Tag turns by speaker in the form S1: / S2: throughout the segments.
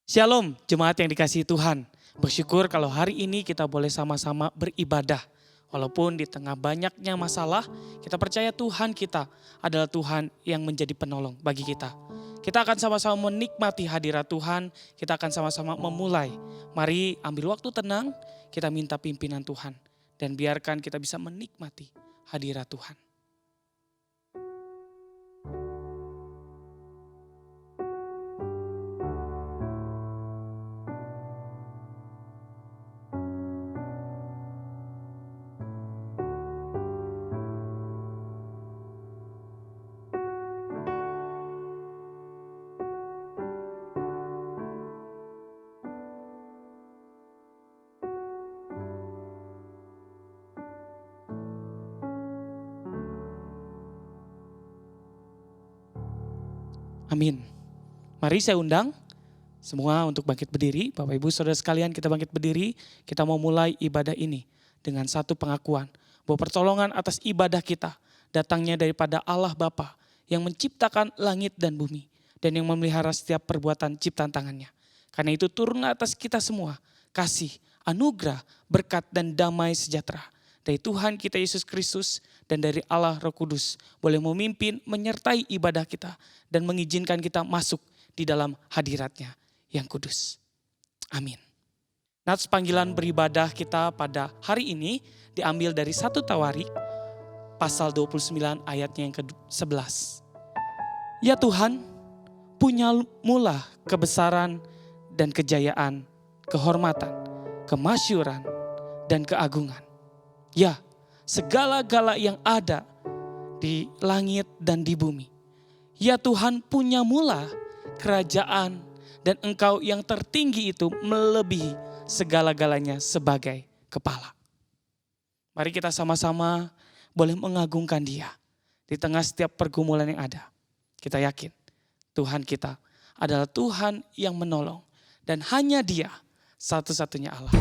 S1: Shalom, jemaat yang dikasihi Tuhan. Bersyukur kalau hari ini kita boleh sama-sama beribadah. Walaupun di tengah banyaknya masalah, kita percaya Tuhan kita adalah Tuhan yang menjadi penolong bagi kita. Kita akan sama-sama menikmati hadirat Tuhan, kita akan sama-sama memulai. Mari ambil waktu tenang, kita minta pimpinan Tuhan. Dan biarkan kita bisa menikmati hadirat Tuhan. Amin. Mari saya undang semua untuk bangkit berdiri. Bapak Ibu Saudara sekalian, kita bangkit berdiri. Kita mau mulai ibadah ini dengan satu pengakuan bahwa pertolongan atas ibadah kita datangnya daripada Allah Bapa yang menciptakan langit dan bumi dan yang memelihara setiap perbuatan ciptaan tangannya. Karena itu turun atas kita semua kasih, anugerah, berkat dan damai sejahtera dari Tuhan kita Yesus Kristus dan dari Allah Roh Kudus boleh memimpin, menyertai ibadah kita dan mengizinkan kita masuk di dalam hadiratnya yang kudus. Amin. Nats panggilan beribadah kita pada hari ini diambil dari 1 Tawarik pasal 29 ayatnya yang ke-11. Ya Tuhan, punyamulah kebesaran dan kejayaan, kehormatan, kemasyuran dan keagungan. Ya, segala-gala yang ada di langit dan di bumi. Ya Tuhan, punyamulah kerajaan dan Engkau yang tertinggi itu melebihi segala-galanya sebagai kepala. Mari kita sama-sama boleh mengagungkan Dia di tengah setiap pergumulan yang ada. Kita yakin Tuhan kita adalah Tuhan yang menolong dan hanya Dia satu-satunya Allah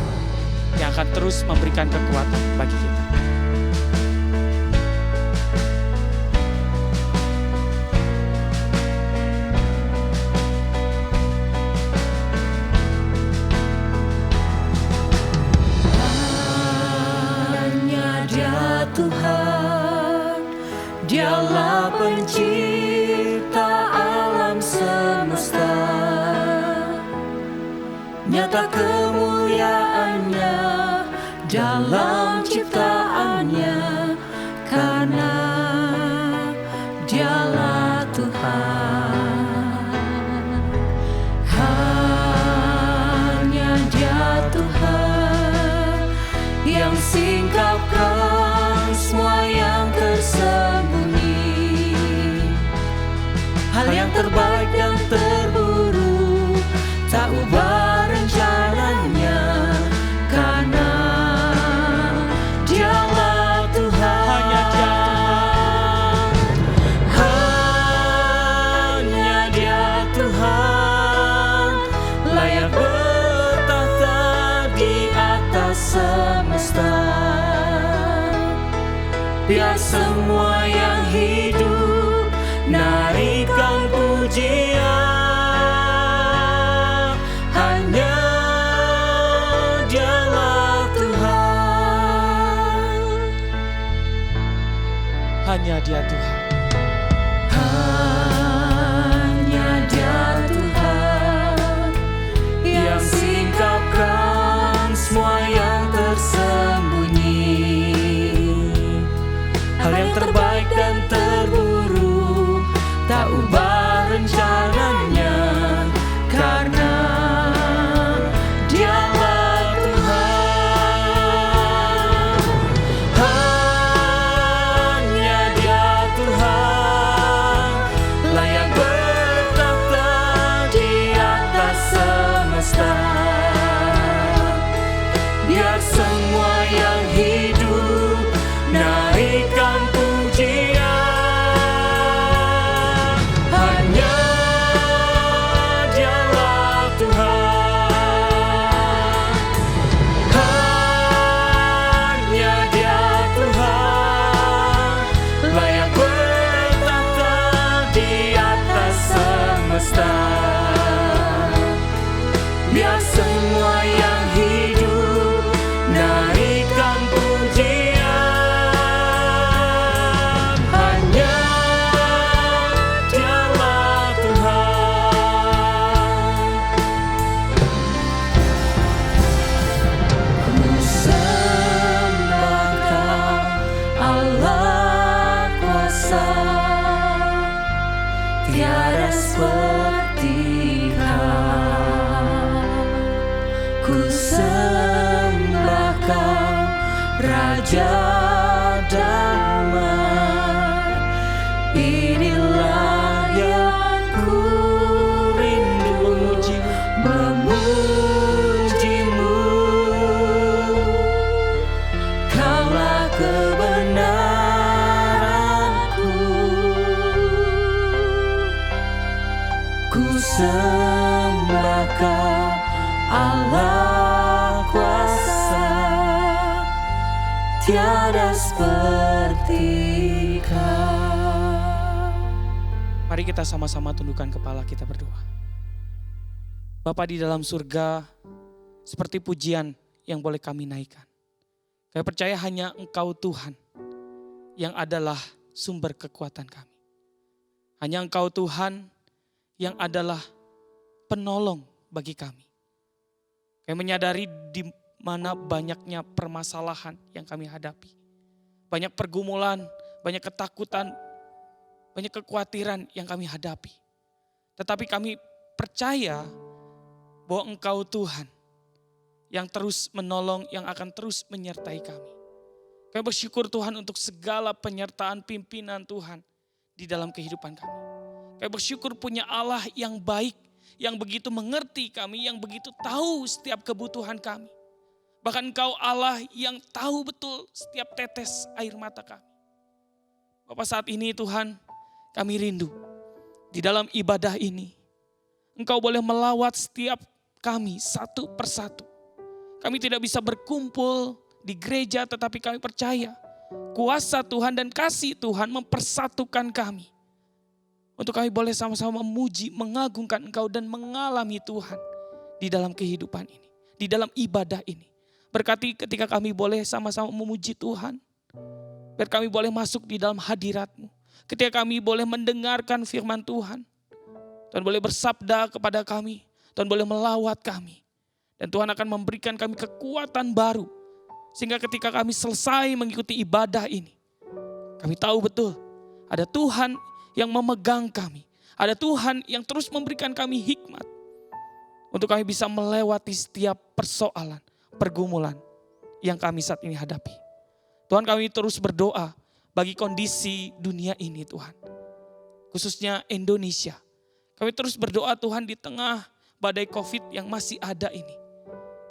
S1: yang akan terus memberikan kekuatan bagi kita.
S2: Hanya Dia Tuhan, Dialah pencipta alam semesta. Nyata kemuliaannya dalam ciptaannya, karena Dialah Tuhan. Hanya Dia Tuhan yang singkapkan semua yang tersembunyi, hal yang terbaik dan terburuk, tak ubah rencananya, karena Dialah Tuhan.
S1: Hanya Dia
S2: Hanya Dia Tuhan, layak bertahta di atas semesta. Biar semua yang hidup naikkan pujian. Hanya Dialah Tuhan.
S1: Hanya Dia Tuhan.
S2: Hanya Dia Tuhan yang singkapkan semua yang tersembunyi, hal yang terbaik dan terburuk, tak ubah rencananya, karena Dialah Tuhan. Hanya Dia Tuhan Raja damai, inilah yang ku rindu, memujimu. Kaulah kebenaranku, ku sembah Kau Allah kuasa, tiada seperti Kau.
S1: Mari kita sama-sama tundukkan kepala, kita berdoa. Bapa di dalam surga, seperti pujian yang boleh kami naikkan. Kami percaya hanya Engkau Tuhan yang adalah sumber kekuatan kami. Hanya Engkau Tuhan yang adalah penolong bagi kami. Kami menyadari di mana banyaknya permasalahan yang kami hadapi. Banyak pergumulan, banyak ketakutan, banyak kekhawatiran yang kami hadapi. Tetapi kami percaya bahwa Engkau Tuhan yang terus menolong, yang akan terus menyertai kami. Kami bersyukur Tuhan untuk segala penyertaan pimpinan Tuhan di dalam kehidupan kami. Kami bersyukur punya Allah yang baik, yang begitu mengerti kami, yang begitu tahu setiap kebutuhan kami. Bahkan Engkau Allah yang tahu betul setiap tetes air mata kami. Bapak, saat ini Tuhan, kami rindu di dalam ibadah ini. Engkau boleh melawat setiap kami satu persatu. Kami tidak bisa berkumpul di gereja, tetapi kami percaya kuasa Tuhan dan kasih Tuhan mempersatukan kami. Untuk kami boleh sama-sama memuji, mengagungkan Engkau dan mengalami Tuhan di dalam kehidupan ini, di dalam ibadah ini. Berkati ketika kami boleh sama-sama memuji Tuhan. Biar kami boleh masuk di dalam hadirat-Mu. Ketika kami boleh mendengarkan firman Tuhan. Tuhan boleh bersabda kepada kami. Tuhan boleh melawat kami. Dan Tuhan akan memberikan kami kekuatan baru. Sehingga ketika kami selesai mengikuti ibadah ini. Kami tahu betul ada Tuhan yang memegang kami. Ada Tuhan yang terus memberikan kami hikmat. Untuk kami bisa melewati setiap persoalan, pergumulan yang kami saat ini hadapi. Tuhan, kami terus berdoa bagi kondisi dunia ini Tuhan. Khususnya Indonesia. Kami terus berdoa Tuhan di tengah badai COVID yang masih ada ini.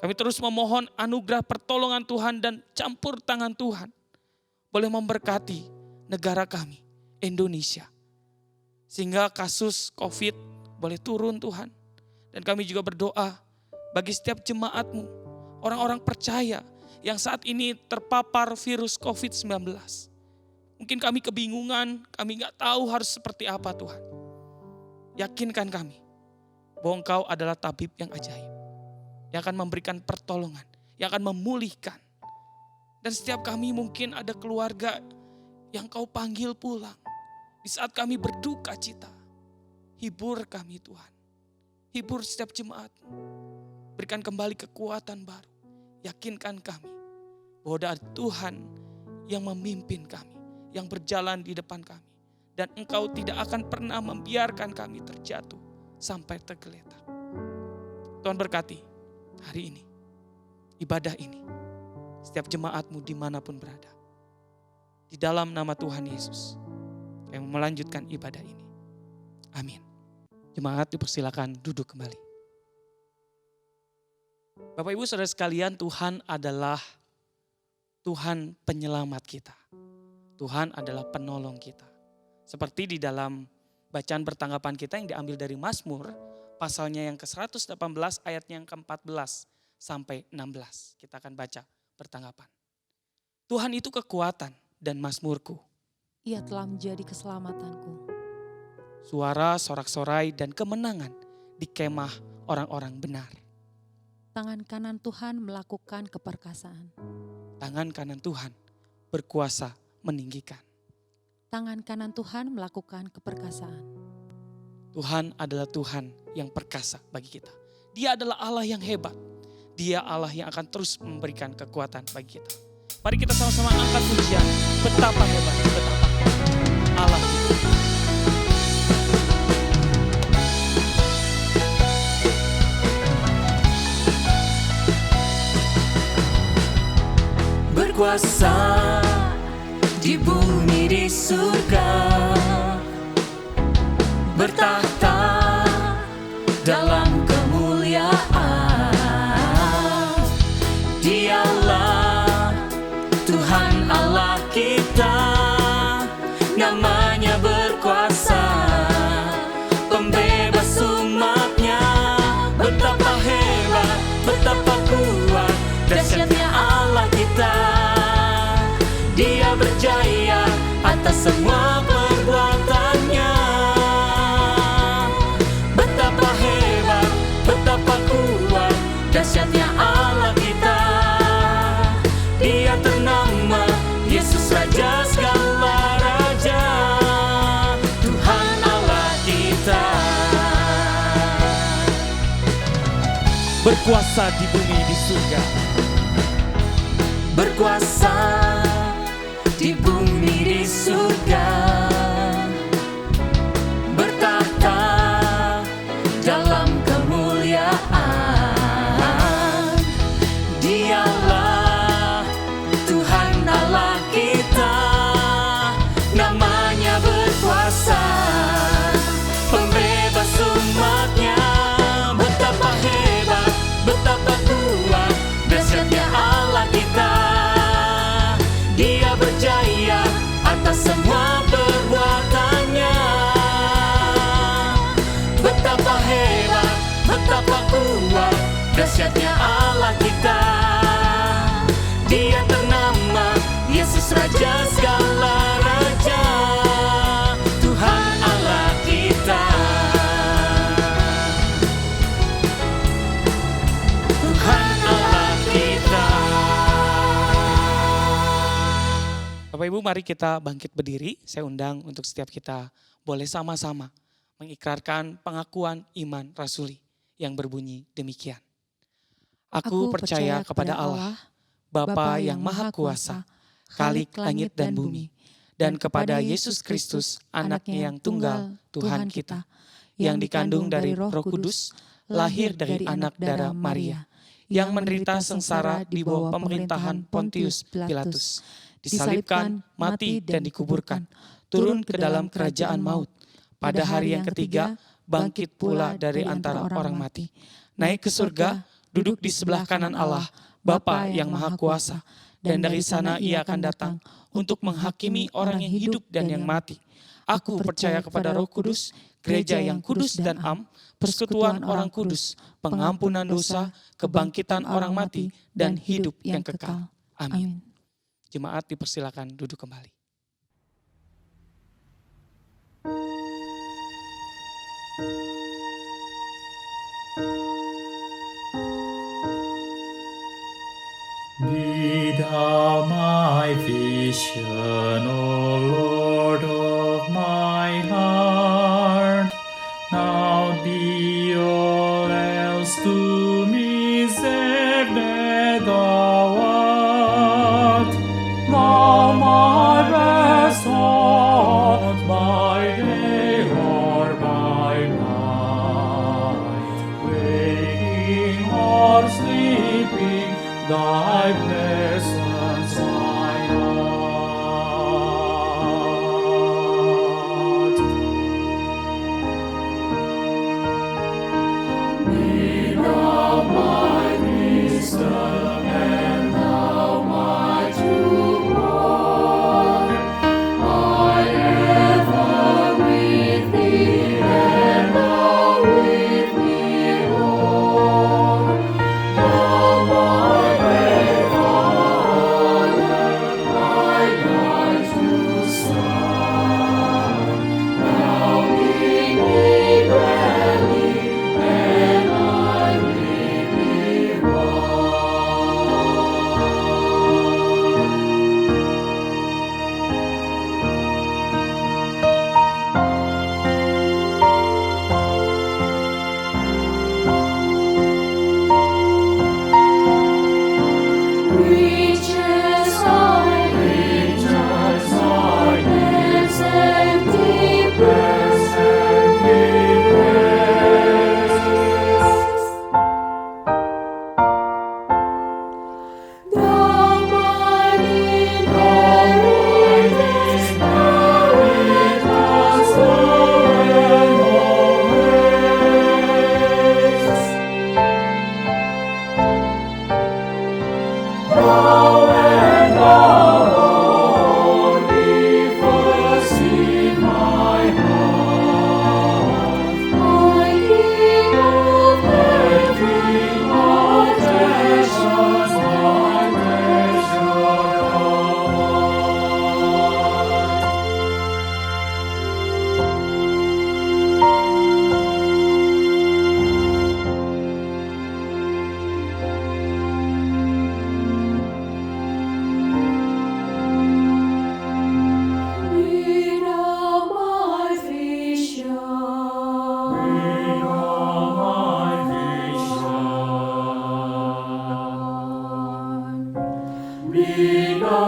S1: Kami terus memohon anugerah pertolongan Tuhan dan campur tangan Tuhan. Boleh memberkati negara kami, Indonesia. Sehingga kasus COVID boleh turun Tuhan. Dan kami juga berdoa bagi setiap jemaat-Mu, orang-orang percaya yang saat ini terpapar virus COVID-19. Mungkin kami kebingungan, kami gak tahu harus seperti apa Tuhan. Yakinkan kami bahwa Engkau adalah tabib yang ajaib. Yang akan memberikan pertolongan, yang akan memulihkan. Dan setiap kami mungkin ada keluarga yang Kau panggil pulang. Di saat kami berduka cita, hibur kami Tuhan. Hibur setiap jemaat-Mu. Berikan kembali kekuatan baru. Yakinkan kami bahwa ada Tuhan yang memimpin kami, yang berjalan di depan kami. Dan Engkau tidak akan pernah membiarkan kami terjatuh sampai tergeletak. Tuhan berkati hari ini, ibadah ini, setiap jemaat-Mu dimanapun berada. Di dalam nama Tuhan Yesus, yang melanjutkan ibadah ini. Amin. Jemaat dipersilakan duduk kembali. Bapak Ibu Saudara sekalian, Tuhan adalah Tuhan penyelamat kita. Tuhan adalah penolong kita. Seperti di dalam bacaan bertanggapan kita yang diambil dari Mazmur, pasalnya yang ke-118 ayatnya yang ke-14 sampai 16. Kita akan baca bertanggapan. Tuhan itu kekuatan dan mazmurku.
S3: Ia telah menjadi keselamatanku.
S1: Suara sorak-sorai dan kemenangan di kemah orang-orang benar.
S3: Tangan kanan Tuhan melakukan keperkasaan.
S1: Tangan kanan Tuhan berkuasa meninggikan.
S3: Tangan kanan Tuhan melakukan keperkasaan.
S1: Tuhan adalah Tuhan yang perkasa bagi kita. Dia adalah Allah yang hebat. Dia Allah yang akan terus memberikan kekuatan bagi kita. Mari kita sama-sama angkat pujian. Betapa hebat, betapa Allah itu.
S2: berkuasa di bumi di surga, bertahta dalam kemuliaan. Dialah Tuhan Allah kita, namanya berkuasa, pembebas umatnya. Betapa hebat, betapa kuat, dahsyatnya Allah kita. Dia berjaya atas semua perbuatannya. Betapa hebat, betapa kuat, dahsyatnya Allah kita. Dia ternama Yesus Raja segala raja, Tuhan Allah kita.
S1: Berkuasa di bumi di surga,
S2: Berkuasa di bumi di surga, bertahta dalam kemuliaan. Dialah Tuhan Allah kita, namanya berkuasa, pembebas umatnya. Betapa hebat, betapa kuat, dahsyatnya Allah kita. Dia berjaya atas semua perbuatannya. Betapa hebat, betapa kuat, dahsyatnya Allah kita. Dia ternama Yesus Raja segala raja, Tuhan Allah kita. Tuhan Allah kita.
S1: Bapak Ibu, mari kita bangkit berdiri. Saya undang untuk setiap kita boleh sama-sama mengikrarkan pengakuan iman rasuli yang berbunyi demikian. Aku percaya kepada Allah, Bapa yang Maha Kuasa, Khalik langit dan bumi, dan kepada Yesus Kristus, anaknya yang tunggal, Tuhan kita, yang dikandung dari Roh Kudus, lahir dari anak darah Maria, yang menderita sengsara di bawah pemerintahan Pontius Pilatus, disalibkan, mati dan dikuburkan, turun ke dalam kerajaan maut, pada hari yang ketiga bangkit pula dari antara orang mati, naik ke surga, duduk di sebelah kanan Allah, Bapa yang Maha Kuasa, dan dari sana Ia akan datang untuk menghakimi orang yang hidup dan yang mati. Aku percaya kepada Roh Kudus, gereja yang kudus dan am, persekutuan orang kudus, pengampunan dosa, kebangkitan orang mati, dan hidup yang kekal. Amin. Jemaat dipersilakan duduk kembali.
S4: Be thou my vision, O Lord of my heart. Now be all else to me save that thou art. Thou my best thought by day or by night, waking or sleeping, thy presence I sought. Be thou my wisdom, and thou my true word. I ever with thee, and thou with me, Lord. Thou my way,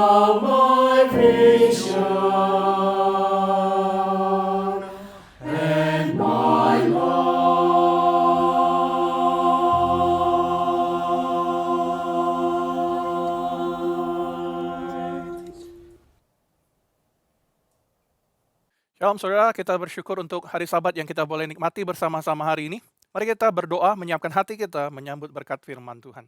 S4: thou my vision and my light.
S5: Shalom saudara, kita bersyukur untuk hari Sabat yang kita boleh nikmati bersama-sama hari ini. Mari kita berdoa, menyiapkan hati kita, menyambut berkat firman Tuhan.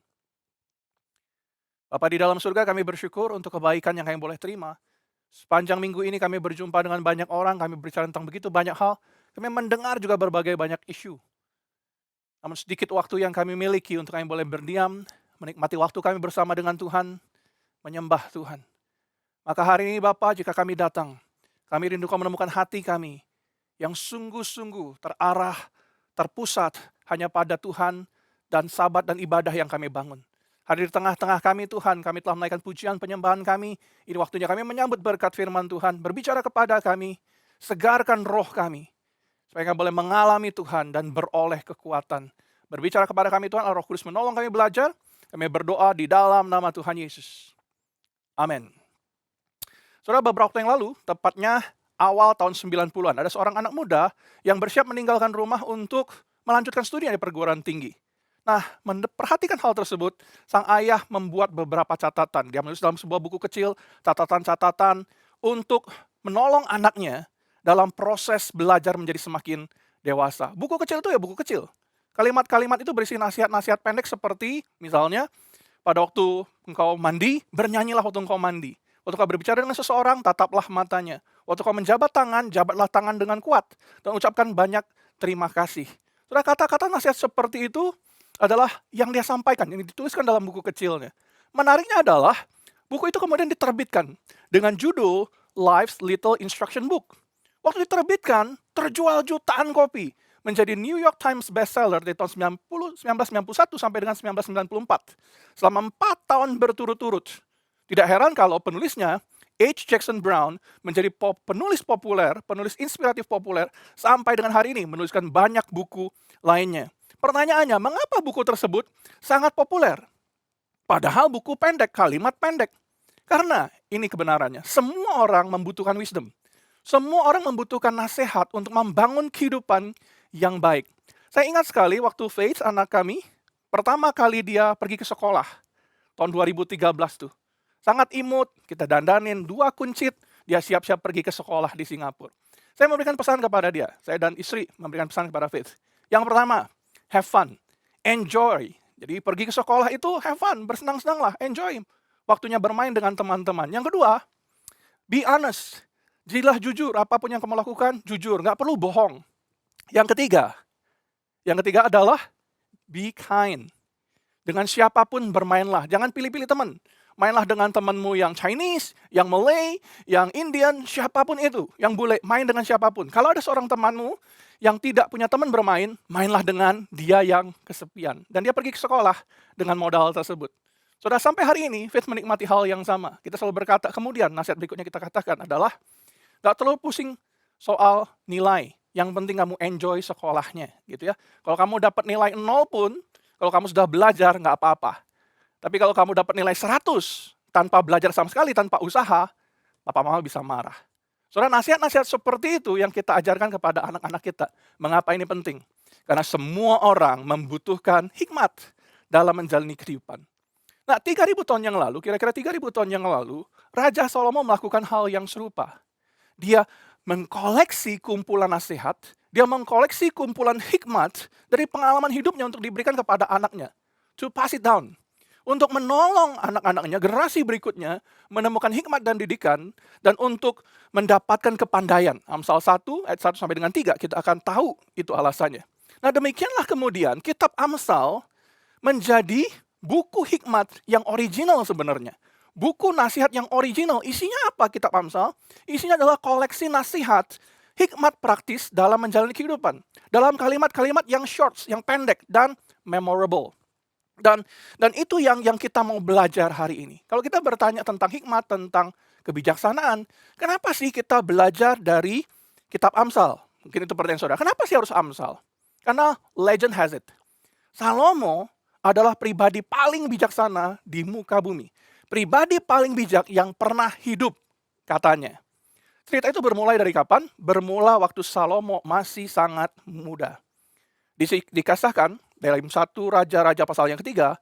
S5: Bapa di dalam surga, kami bersyukur untuk kebaikan yang kami boleh terima. Sepanjang minggu ini kami berjumpa dengan banyak orang, kami berbicara tentang begitu banyak hal. Kami mendengar juga berbagai banyak isu. Namun sedikit waktu yang kami miliki untuk kami boleh berdiam, menikmati waktu kami bersama dengan Tuhan, menyembah Tuhan. Maka hari ini Bapa, jika kami datang, kami rindukan menemukan hati kami yang sungguh-sungguh terarah, terpusat hanya pada Tuhan dan sabat dan ibadah yang kami bangun. Hadir di tengah-tengah kami Tuhan, kami telah menaikkan pujian penyembahan kami. Ini waktunya kami menyambut berkat firman Tuhan, berbicara kepada kami, segarkan roh kami, supaya kami boleh mengalami Tuhan dan beroleh kekuatan. Berbicara kepada kami Tuhan, Roh Kudus menolong kami belajar, kami berdoa di dalam nama Tuhan Yesus. Amin. Saudara, beberapa waktu yang lalu, tepatnya awal tahun 90-an, ada seorang anak muda yang bersiap meninggalkan rumah untuk melanjutkan studi di perguruan tinggi. Nah, memperhatikan hal tersebut, sang ayah membuat beberapa catatan. Dia menulis dalam sebuah buku kecil, catatan-catatan untuk menolong anaknya dalam proses belajar menjadi semakin dewasa. Buku kecil itu ya buku kecil. Kalimat-kalimat itu berisi nasihat-nasihat pendek seperti, misalnya, pada waktu engkau mandi, bernyanyilah waktu engkau mandi. Waktu kau berbicara dengan seseorang, tataplah matanya. Waktu kau menjabat tangan, jabatlah tangan dengan kuat. Dan ucapkan banyak terima kasih. Saudara, kata-kata nasihat seperti itu adalah yang dia sampaikan, yang dituliskan dalam buku kecilnya. Menariknya adalah, buku itu kemudian diterbitkan dengan judul Life's Little Instruction Book. Waktu diterbitkan, terjual jutaan kopi. Menjadi New York Times bestseller dari tahun 1991 sampai dengan 1994. Selama 4 tahun berturut-turut. Tidak heran kalau penulisnya, H. Jackson Brown, menjadi penulis populer, penulis inspiratif populer, sampai dengan hari ini menuliskan banyak buku lainnya. Pertanyaannya, mengapa buku tersebut sangat populer? Padahal buku pendek, kalimat pendek. Karena ini kebenarannya, semua orang membutuhkan wisdom. Semua orang membutuhkan nasihat untuk membangun kehidupan yang baik. Saya ingat sekali waktu Faith, anak kami, pertama kali dia pergi ke sekolah, tahun 2013 tuh. Sangat imut, kita dandanin 2 kuncit, dia siap-siap pergi ke sekolah di Singapura. Saya memberikan pesan kepada dia, saya dan istri memberikan pesan kepada Faith. Yang pertama, have fun, enjoy. Jadi pergi ke sekolah itu have fun, bersenang-senanglah, enjoy. Waktunya bermain dengan teman-teman. Yang kedua, be honest. Jadilah jujur, apapun yang kamu lakukan, jujur, nggak perlu bohong. Yang ketiga adalah be kind. Dengan siapapun bermainlah, jangan pilih-pilih teman. Mainlah dengan temanmu yang Chinese, yang Malay, yang Indian, siapapun itu. Yang boleh main dengan siapapun. Kalau ada seorang temanmu yang tidak punya teman bermain, mainlah dengan dia yang kesepian. Dan dia pergi ke sekolah dengan modal tersebut. Saudara, sampai hari ini, Faith menikmati hal yang sama. Kita selalu berkata, kemudian nasihat berikutnya kita katakan adalah, gak terlalu pusing soal nilai. Yang penting kamu enjoy sekolahnya. Gitu ya. Kalau kamu dapat nilai 0 pun, kalau kamu sudah belajar, nggak apa-apa. Tapi kalau kamu dapat nilai 100 tanpa belajar sama sekali, tanpa usaha, Papa Mama bisa marah. Saudara, nasihat-nasihat seperti itu yang kita ajarkan kepada anak-anak kita. Mengapa ini penting? Karena semua orang membutuhkan hikmat dalam menjalani kehidupan. Nah, 3.000 tahun yang lalu, kira-kira 3.000 tahun yang lalu, Raja Salomo melakukan hal yang serupa. Dia mengkoleksi kumpulan nasihat, dia mengkoleksi kumpulan hikmat dari pengalaman hidupnya untuk diberikan kepada anaknya. To pass it down. Untuk menolong anak-anaknya, generasi berikutnya, menemukan hikmat dan didikan, dan untuk mendapatkan kepandaian. Amsal 1, ayat 1 sampai dengan 3, kita akan tahu itu alasannya. Nah, demikianlah kemudian kitab Amsal menjadi buku hikmat yang original sebenarnya. Buku nasihat yang original. Isinya apa kitab Amsal? Isinya adalah koleksi nasihat, hikmat praktis dalam menjalani kehidupan. Dalam kalimat-kalimat yang short, yang pendek, dan memorable. Dan itu yang kita mau belajar hari ini. Kalau kita bertanya tentang hikmat, tentang kebijaksanaan, kenapa sih kita belajar dari kitab Amsal? Mungkin itu pertanyaan saudara. Kenapa sih harus Amsal? Karena legend has it. Salomo adalah pribadi paling bijaksana di muka bumi. pribadi paling bijak yang pernah hidup, katanya. Cerita itu bermulai dari kapan? Bermula waktu Salomo masih sangat muda. Dikisahkan dalam 1 Raja-Raja pasal yang ketiga,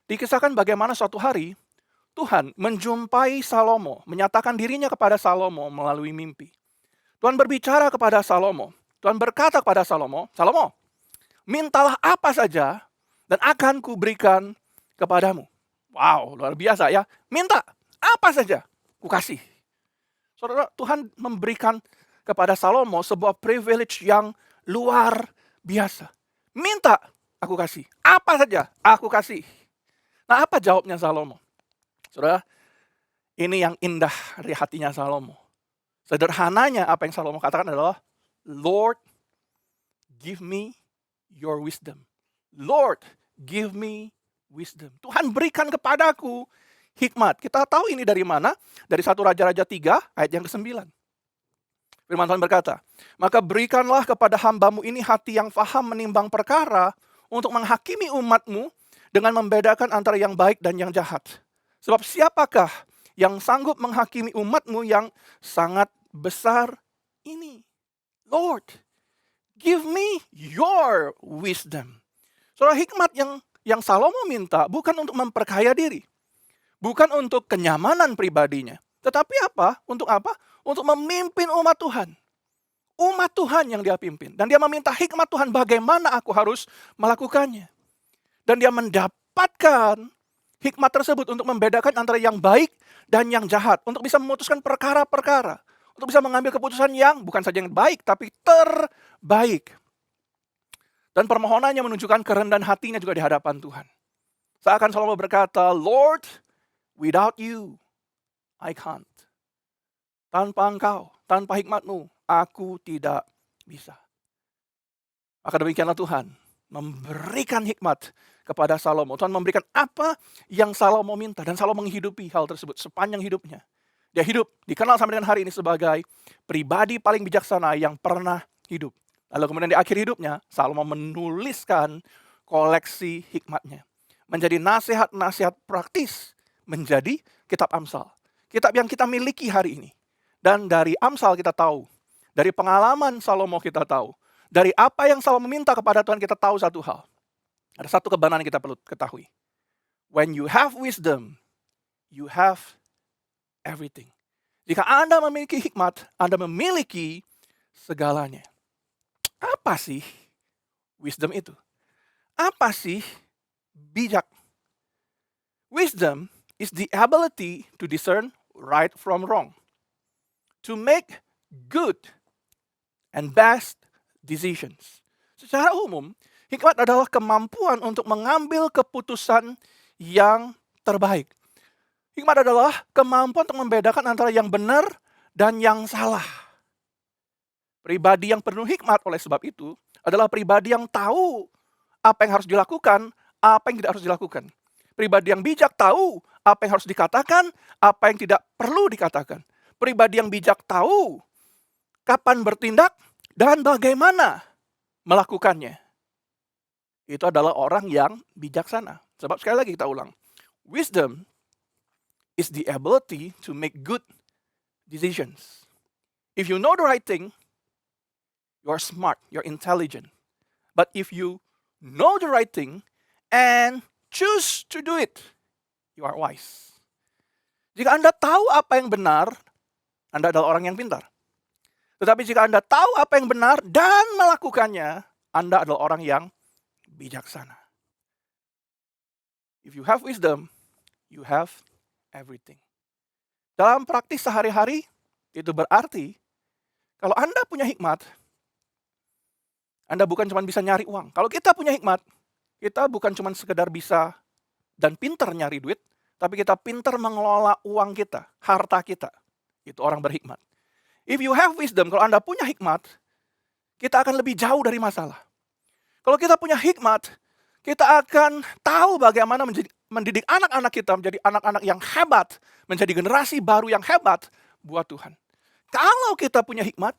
S5: dikisahkan bagaimana suatu hari Tuhan menjumpai Salomo, menyatakan dirinya kepada Salomo melalui mimpi. Tuhan berbicara kepada Salomo. Tuhan berkata kepada Salomo, Salomo, mintalah apa saja dan akan kuberikan kepadamu. Wow, luar biasa ya. Minta apa saja, kukasih. Saudara, Tuhan memberikan kepada Salomo sebuah privilege yang luar biasa. Minta, aku kasih. Apa saja, aku kasih. Nah, apa jawabnya Salomo? Saudara, ini yang indah dari hatinya Salomo. Sederhananya apa yang Salomo katakan adalah, Lord, give me your wisdom. Lord, give me wisdom. Tuhan berikan kepadaku hikmat. Kita tahu ini dari mana? Dari 1 Raja-Raja 3 ayat yang ke-9. Firman Tuhan berkata, maka berikanlah kepada hambamu ini hati yang faham menimbang perkara untuk menghakimi umatmu dengan membedakan antara yang baik dan yang jahat. Sebab siapakah yang sanggup menghakimi umatmu yang sangat besar ini? Lord, give me your wisdom. Saudara, hikmat yang Salomo minta bukan untuk memperkaya diri. Bukan untuk kenyamanan pribadinya. Tetapi apa? Untuk apa? Untuk memimpin umat Tuhan. Umat Tuhan yang dia pimpin. Dan dia meminta hikmat Tuhan bagaimana aku harus melakukannya. Dan dia mendapatkan hikmat tersebut untuk membedakan antara yang baik dan yang jahat. Untuk bisa memutuskan perkara-perkara. Untuk bisa mengambil keputusan yang bukan saja yang baik, tapi terbaik. Dan permohonannya menunjukkan kerendahan hatinya juga di hadapan Tuhan. Seakan Salomo berkata, Lord, without you, I can't. Tanpa engkau, tanpa hikmatmu, aku tidak bisa. Maka demikianlah Tuhan memberikan hikmat kepada Salomo. Tuhan memberikan apa yang Salomo minta. Dan Salomo menghidupi hal tersebut sepanjang hidupnya. Dia hidup, dikenal sampai dengan hari ini sebagai pribadi paling bijaksana yang pernah hidup. Lalu kemudian di akhir hidupnya, Salomo menuliskan koleksi hikmatnya. Menjadi nasihat-nasihat praktis. Menjadi kitab Amsal. Kitab yang kita miliki hari ini. Dan dari Amsal kita tahu. Dari pengalaman Salomo kita tahu. Dari apa yang Salomo minta kepada Tuhan kita tahu satu hal. Ada satu kebenaran yang kita perlu ketahui. When you have wisdom, you have everything. Jika Anda memiliki hikmat, Anda memiliki segalanya. Apa sih wisdom itu? Apa sih bijak? Wisdom is the ability to discern right from wrong. To make good and best decisions. Secara umum, hikmat adalah kemampuan untuk mengambil keputusan yang terbaik. Hikmat adalah kemampuan untuk membedakan antara yang benar dan yang salah. Pribadi yang penuh hikmat oleh sebab itu adalah pribadi yang tahu apa yang harus dilakukan, apa yang tidak harus dilakukan. Pribadi yang bijak tahu apa yang harus dikatakan, apa yang tidak perlu dikatakan. Pribadi yang bijak tahu kapan bertindak dan bagaimana melakukannya. Itu adalah orang yang bijaksana. Sebab sekali lagi kita ulang. Wisdom is the ability to make good decisions. If you know the right thing, you're smart, you're intelligent. But if you know the right thing and choose to do it, you are wise. Jika Anda tahu apa yang benar, Anda adalah orang yang pintar. Tetapi jika Anda tahu apa yang benar dan melakukannya, Anda adalah orang yang bijaksana. If you have wisdom, you have everything. Dalam praktis sehari-hari, itu berarti kalau Anda punya hikmat, Anda bukan cuma bisa nyari uang. Kalau kita punya hikmat, kita bukan cuma sekedar bisa dan pintar nyari duit, tapi kita pintar mengelola uang kita, harta kita. Itu orang berhikmat. If you have wisdom, kalau Anda punya hikmat, kita akan lebih jauh dari masalah. Kalau kita punya hikmat, kita akan tahu bagaimana mendidik anak-anak kita menjadi anak-anak yang hebat, menjadi generasi baru yang hebat buat Tuhan. Kalau kita punya hikmat,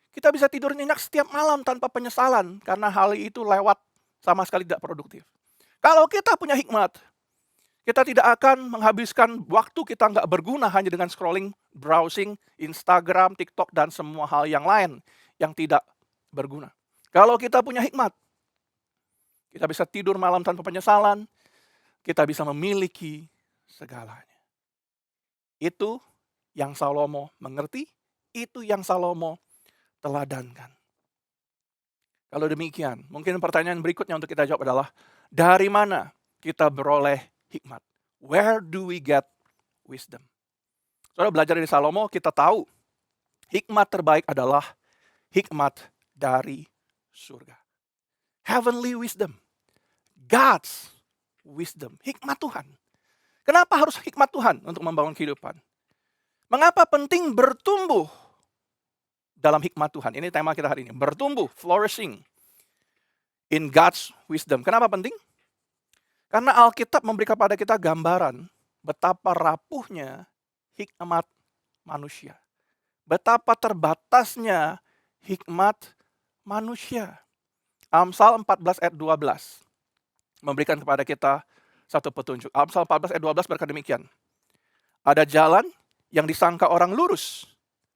S5: kita bisa tidur nyenyak setiap malam tanpa penyesalan karena hal itu lewat sama sekali tidak produktif. Kalau kita punya hikmat, Kita tidak akan menghabiskan waktu kita nggak berguna hanya dengan scrolling, browsing, Instagram, TikTok, dan semua hal yang lain yang tidak berguna. Kalau kita punya hikmat, kita bisa tidur malam tanpa penyesalan, kita bisa memiliki segalanya. Itu yang Salomo mengerti, itu yang Salomo teladankan. Kalau demikian, mungkin pertanyaan berikutnya untuk kita jawab adalah, dari mana kita beroleh hikmat? Where do we get wisdom? Saudara belajar dari Salomo, kita tahu hikmat terbaik adalah hikmat dari surga. Heavenly wisdom. God's wisdom. Hikmat Tuhan. Kenapa harus hikmat Tuhan untuk membangun kehidupan? Mengapa penting bertumbuh dalam hikmat Tuhan? Ini tema kita hari ini. Bertumbuh, flourishing in God's wisdom. Kenapa penting? Karena Alkitab memberi kepada kita gambaran betapa rapuhnya hikmat manusia. Betapa terbatasnya hikmat manusia. Amsal 14 ayat 12 memberikan kepada kita satu petunjuk. Amsal 14 ayat 12 berkata demikian. Ada jalan yang disangka orang lurus,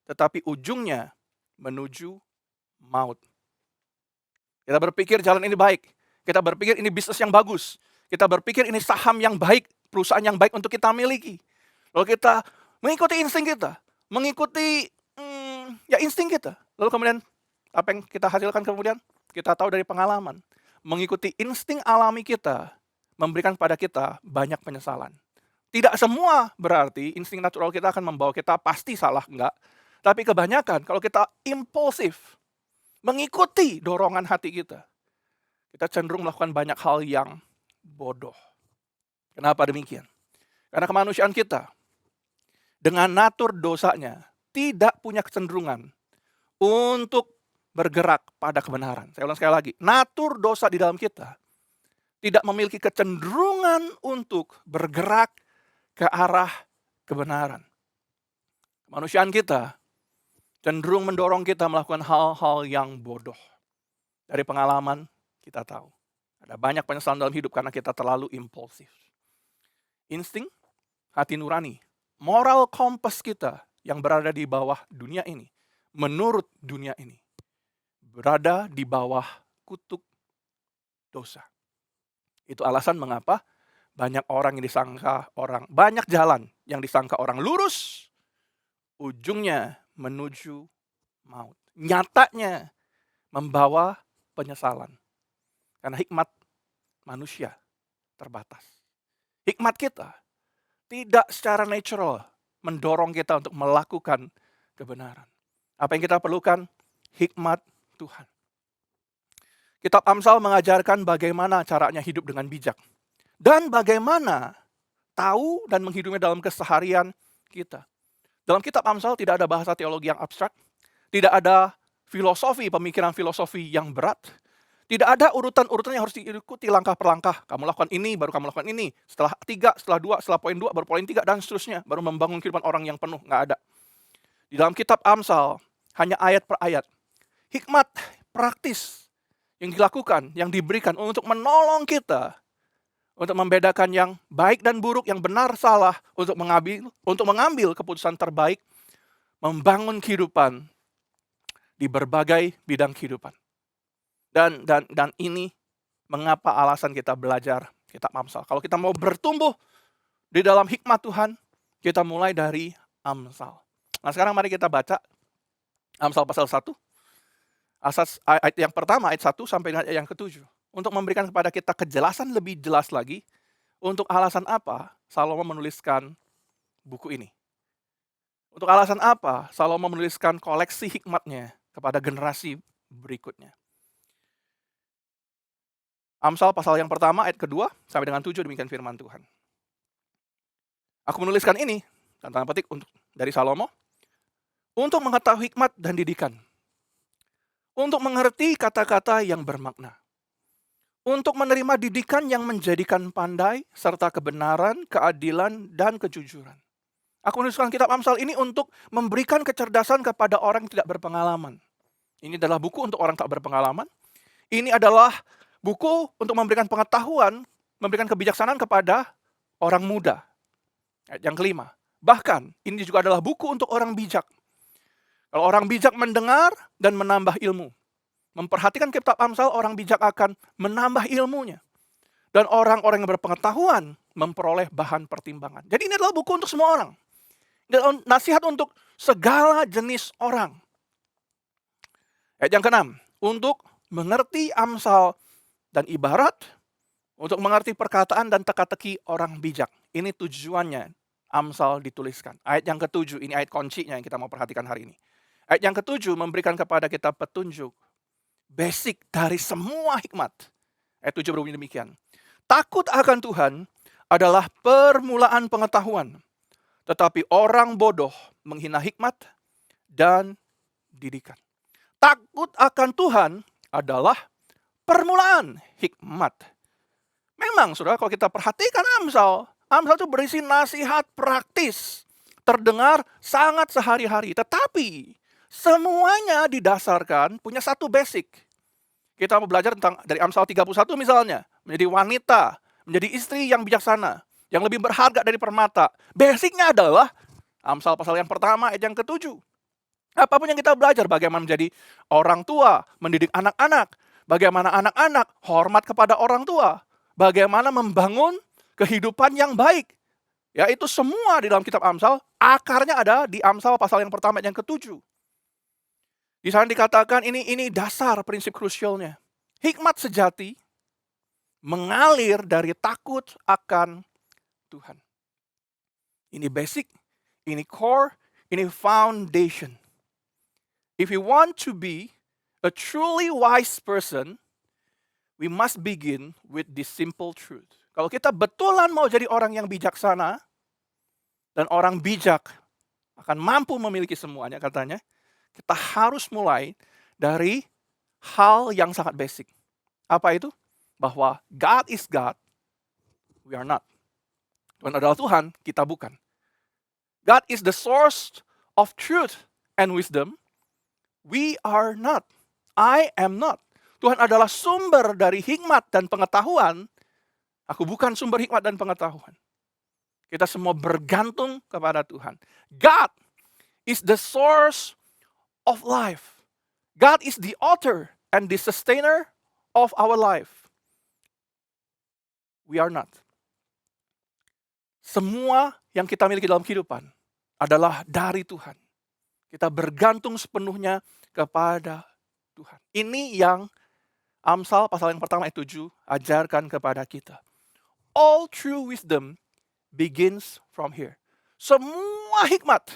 S5: tetapi ujungnya menuju maut. Kita berpikir jalan ini baik. Kita berpikir ini bisnis yang bagus. Kita berpikir ini saham yang baik, perusahaan yang baik untuk kita miliki. Lalu kita mengikuti insting kita. Mengikuti insting kita. Lalu kemudian apa yang kita hasilkan kemudian? Kita tahu dari pengalaman. Mengikuti insting alami kita memberikan pada kita banyak penyesalan. Tidak semua berarti insting natural kita akan membawa kita pasti salah, enggak. Tapi kebanyakan kalau kita impulsif, mengikuti dorongan hati kita cenderung melakukan banyak hal yang bodoh. Kenapa demikian? Karena kemanusiaan kita dengan natur dosanya tidak punya kecenderungan untuk bergerak pada kebenaran. Saya ulang sekali lagi, natur dosa di dalam kita tidak memiliki kecenderungan untuk bergerak ke arah kebenaran. Kemanusiaan kita cenderung mendorong kita melakukan hal-hal yang bodoh. Dari pengalaman kita tahu, ada banyak penyesalan dalam hidup karena kita terlalu impulsif. Insting, hati nurani, moral kompas kita yang berada di bawah dunia ini, menurut dunia ini, berada di bawah kutuk dosa. Itu alasan mengapa banyak jalan yang disangka orang lurus, ujungnya menuju maut. Nyatanya membawa penyesalan. Karena hikmat manusia terbatas. Hikmat kita tidak secara natural mendorong kita untuk melakukan kebenaran. Apa yang kita perlukan? Hikmat Tuhan. Kitab Amsal mengajarkan bagaimana caranya hidup dengan bijak. Dan bagaimana tahu dan menghidupnya dalam keseharian kita. Dalam kitab Amsal tidak ada bahasa teologi yang abstrak. Tidak ada pemikiran filosofi yang berat. Tidak ada urutan-urutan yang harus diikuti langkah per langkah. Kamu lakukan ini, baru kamu lakukan ini. Setelah 3, setelah 2, setelah poin 2, baru poin 3, dan seterusnya. Baru membangun kehidupan orang yang penuh. Nggak ada. Di dalam kitab Amsal, hanya ayat per ayat. Hikmat praktis yang dilakukan, yang diberikan untuk menolong kita. Untuk membedakan yang baik dan buruk, yang benar salah. Untuk mengambil keputusan terbaik. Membangun kehidupan di berbagai bidang kehidupan. Dan ini mengapa alasan kita belajar kitab Amsal. Kalau kita mau bertumbuh di dalam hikmat Tuhan, kita mulai dari Amsal. Nah sekarang mari kita baca Amsal pasal 1. Ayat yang pertama, ayat 1 sampai dengan ayat yang ke-7. Untuk memberikan kepada kita kejelasan lebih jelas lagi, untuk alasan apa Salomo menuliskan buku ini. Untuk alasan apa Salomo menuliskan koleksi hikmatnya kepada generasi berikutnya. Amsal pasal yang pertama, ayat kedua, sampai dengan 7, demikian firman Tuhan. Aku menuliskan ini, tanda petik dari Salomo, untuk mengetahui hikmat dan didikan. Untuk mengerti kata-kata yang bermakna. Untuk menerima didikan yang menjadikan pandai, serta kebenaran, keadilan, dan kejujuran. Aku menuliskan kitab Amsal ini untuk memberikan kecerdasan kepada orang yang tidak berpengalaman. Ini adalah buku untuk orang tak berpengalaman. Ini adalah buku untuk memberikan pengetahuan, memberikan kebijaksanaan kepada orang muda. Ayat yang kelima. Bahkan ini juga adalah buku untuk orang bijak. Kalau orang bijak mendengar dan menambah ilmu. Memperhatikan kitab Amsal, orang bijak akan menambah ilmunya. Dan orang-orang yang berpengetahuan memperoleh bahan pertimbangan. Jadi ini adalah buku untuk semua orang. Ini adalah nasihat untuk segala jenis orang. Ayat yang keenam, untuk mengerti Amsal dan ibarat, untuk mengerti perkataan dan teka-teki orang bijak. Ini tujuannya Amsal dituliskan. Ayat yang ketujuh, ini ayat kuncinya yang kita mau perhatikan hari ini. Ayat yang ketujuh memberikan kepada kita petunjuk basic dari semua hikmat. Ayat 7 berbunyi demikian. Takut akan Tuhan adalah permulaan pengetahuan. Tetapi orang bodoh menghina hikmat dan didikan. Takut akan Tuhan adalah permulaan hikmat. Memang saudara, kalau kita perhatikan Amsal itu berisi nasihat praktis. Terdengar sangat sehari-hari. Tetapi semuanya didasarkan punya satu basic. Kita mau belajar tentang dari Amsal 31 misalnya. Menjadi wanita, menjadi istri yang bijaksana. Yang lebih berharga dari permata. Basicnya adalah Amsal pasal yang pertama ayat yang ketujuh. Apapun yang kita belajar, bagaimana menjadi orang tua, mendidik anak-anak. Bagaimana anak-anak hormat kepada orang tua. Bagaimana membangun kehidupan yang baik. Ya, itu semua di dalam kitab Amsal, akarnya ada di Amsal pasal yang pertama ayat yang ketujuh. Di sana dikatakan ini dasar prinsip krusialnya. Hikmat sejati mengalir dari takut akan Tuhan. Ini basic, ini core, ini foundation. If we want to be a truly wise person, we must begin with this simple truth. Kalau kita betulan mau jadi orang yang bijaksana, dan orang bijak akan mampu memiliki semuanya katanya, kita harus mulai dari hal yang sangat basic. Apa itu? Bahwa God is God, we are not. Tuhan adalah Tuhan, kita bukan. God is the source of truth and wisdom, we are not. I am not. Tuhan adalah sumber dari hikmat dan pengetahuan, aku bukan sumber hikmat dan pengetahuan. Kita semua bergantung kepada Tuhan. God is the source of life. God is the author and the sustainer of our life. We are not. Semua yang kita miliki dalam kehidupan adalah dari Tuhan. Kita bergantung sepenuhnya kepada Tuhan. Ini yang Amsal pasal yang pertama ayat 7 ajarkan kepada kita. All true wisdom begins from here. Semua hikmat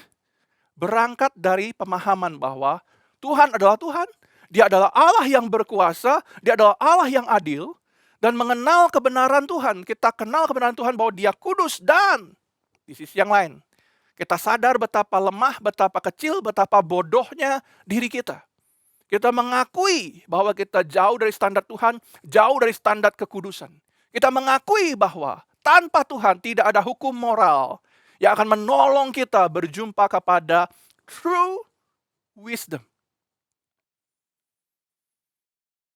S5: berangkat dari pemahaman bahwa Tuhan adalah Tuhan, Dia adalah Allah yang berkuasa, Dia adalah Allah yang adil, dan mengenal kebenaran Tuhan. Kita kenal kebenaran Tuhan bahwa Dia kudus, dan di sisi yang lain, kita sadar betapa lemah, betapa kecil, betapa bodohnya diri kita. Kita mengakui bahwa kita jauh dari standar Tuhan, jauh dari standar kekudusan. Kita mengakui bahwa tanpa Tuhan tidak ada hukum moral yang akan menolong kita berjumpa kepada true wisdom.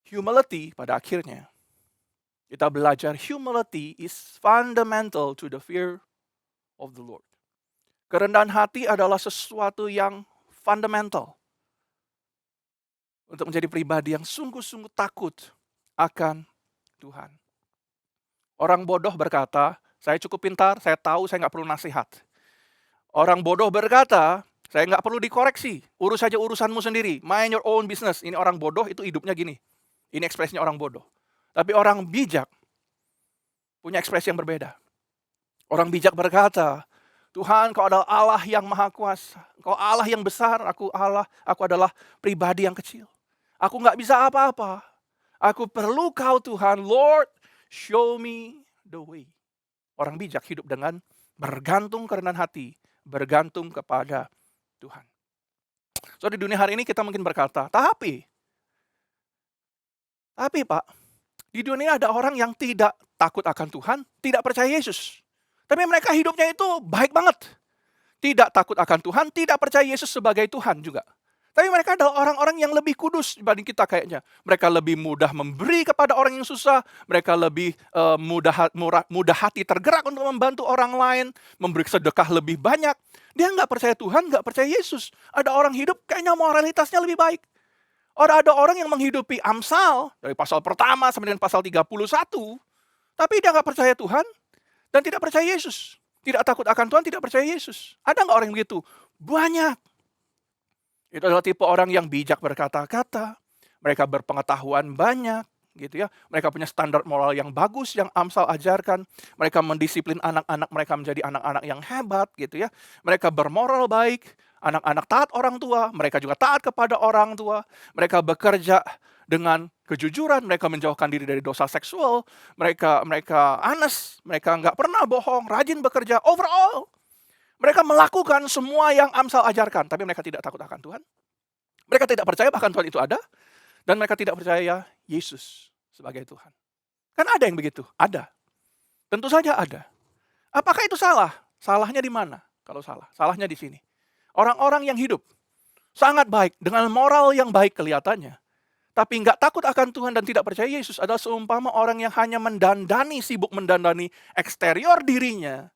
S5: Humility pada akhirnya, kita belajar humility is fundamental to the fear of the Lord. Kerendahan hati adalah sesuatu yang fundamental untuk menjadi pribadi yang sungguh-sungguh takut akan Tuhan. Orang bodoh berkata, saya cukup pintar, saya tahu, saya nggak perlu nasihat. Orang bodoh berkata, saya nggak perlu dikoreksi, urus saja urusanmu sendiri, mind your own business. Ini orang bodoh, itu hidupnya gini. Ini ekspresinya orang bodoh. Tapi orang bijak punya ekspresi yang berbeda. Orang bijak berkata, Tuhan, Kau adalah Allah yang maha kuasa. Kau Allah yang besar, aku adalah pribadi yang kecil. Aku nggak bisa apa-apa. Aku perlu Kau Tuhan, Lord, show me the way. Orang bijak hidup dengan bergantung kerendahan hati, bergantung kepada Tuhan. So di dunia hari ini kita mungkin berkata, tapi Pak, di dunia ada orang yang tidak takut akan Tuhan, tidak percaya Yesus. Tapi mereka hidupnya itu baik banget. Tidak takut akan Tuhan, tidak percaya Yesus sebagai Tuhan juga. Tapi mereka adalah orang-orang yang lebih kudus dibanding kita kayaknya. Mereka lebih mudah memberi kepada orang yang susah. Mereka lebih mudah hati tergerak untuk membantu orang lain. Memberi sedekah lebih banyak. Dia nggak percaya Tuhan, nggak percaya Yesus. Ada orang hidup kayaknya moralitasnya lebih baik. Ada orang yang menghidupi Amsal dari pasal pertama sampai dengan pasal 31. Tapi dia nggak percaya Tuhan dan tidak percaya Yesus. Tidak takut akan Tuhan, tidak percaya Yesus. Ada nggak orang yang begitu? Banyak. Itu adalah tipe orang yang bijak berkata-kata, mereka berpengetahuan banyak, gitu ya. Mereka punya standar moral yang bagus yang Amsal ajarkan. Mereka mendisiplin anak-anak mereka menjadi anak-anak yang hebat, gitu ya. Mereka bermoral baik, anak-anak taat orang tua, mereka juga taat kepada orang tua. Mereka bekerja dengan kejujuran, mereka menjauhkan diri dari dosa seksual, mereka honest, mereka nggak pernah bohong, rajin bekerja, overall. Mereka melakukan semua yang Amsal ajarkan, tapi mereka tidak takut akan Tuhan. Mereka tidak percaya bahkan Tuhan itu ada, dan mereka tidak percaya Yesus sebagai Tuhan. Kan ada yang begitu? Ada. Tentu saja ada. Apakah itu salah? Salahnya di mana? Kalau salah, salahnya di sini. Orang-orang yang hidup sangat baik, dengan moral yang baik kelihatannya, tapi nggak takut akan Tuhan dan tidak percaya Yesus adalah seumpama orang yang hanya sibuk mendandani eksterior dirinya,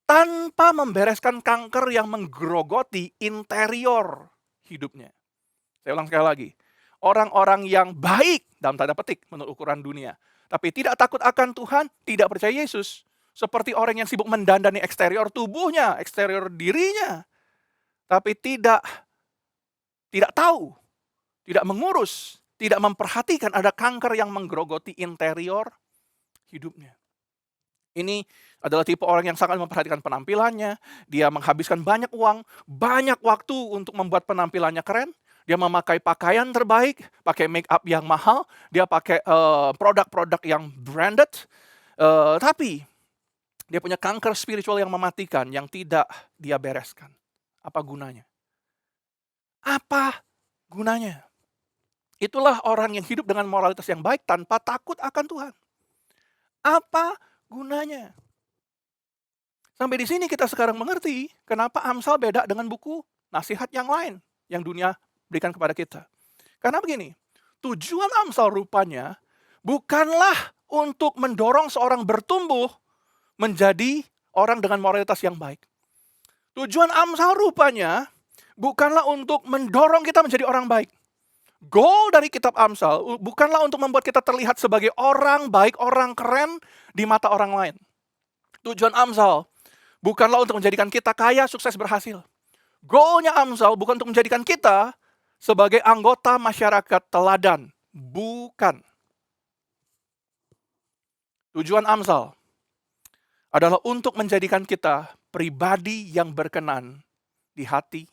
S5: tanpa membereskan kanker yang menggerogoti interior hidupnya. Saya ulang sekali lagi. Orang-orang yang baik dalam tanda petik menurut ukuran dunia, tapi tidak takut akan Tuhan, tidak percaya Yesus, seperti orang yang sibuk mendandani eksterior tubuhnya, eksterior dirinya, tapi tidak tahu, tidak mengurus, tidak memperhatikan ada kanker yang menggerogoti interior hidupnya. Ini adalah tipe orang yang sangat memperhatikan penampilannya. Dia menghabiskan banyak uang, banyak waktu untuk membuat penampilannya keren. Dia memakai pakaian terbaik, pakai make up yang mahal. Dia pakai produk-produk yang branded. Tapi dia punya kanker spiritual yang mematikan, yang tidak dia bereskan. Apa gunanya? Apa gunanya? Itulah orang yang hidup dengan moralitas yang baik tanpa takut akan Tuhan. Apa gunanya? Sampai di sini kita sekarang mengerti kenapa Amsal beda dengan buku nasihat yang lain yang dunia berikan kepada kita. Karena begini, tujuan Amsal rupanya bukanlah untuk mendorong seorang bertumbuh menjadi orang dengan moralitas yang baik. Tujuan Amsal rupanya bukanlah untuk mendorong kita menjadi orang baik. Goal dari kitab Amsal bukanlah untuk membuat kita terlihat sebagai orang baik, orang keren di mata orang lain. Tujuan Amsal bukanlah untuk menjadikan kita kaya, sukses, berhasil. Goalnya Amsal bukan untuk menjadikan kita sebagai anggota masyarakat teladan. Bukan. Tujuan Amsal adalah untuk menjadikan kita pribadi yang berkenan di hati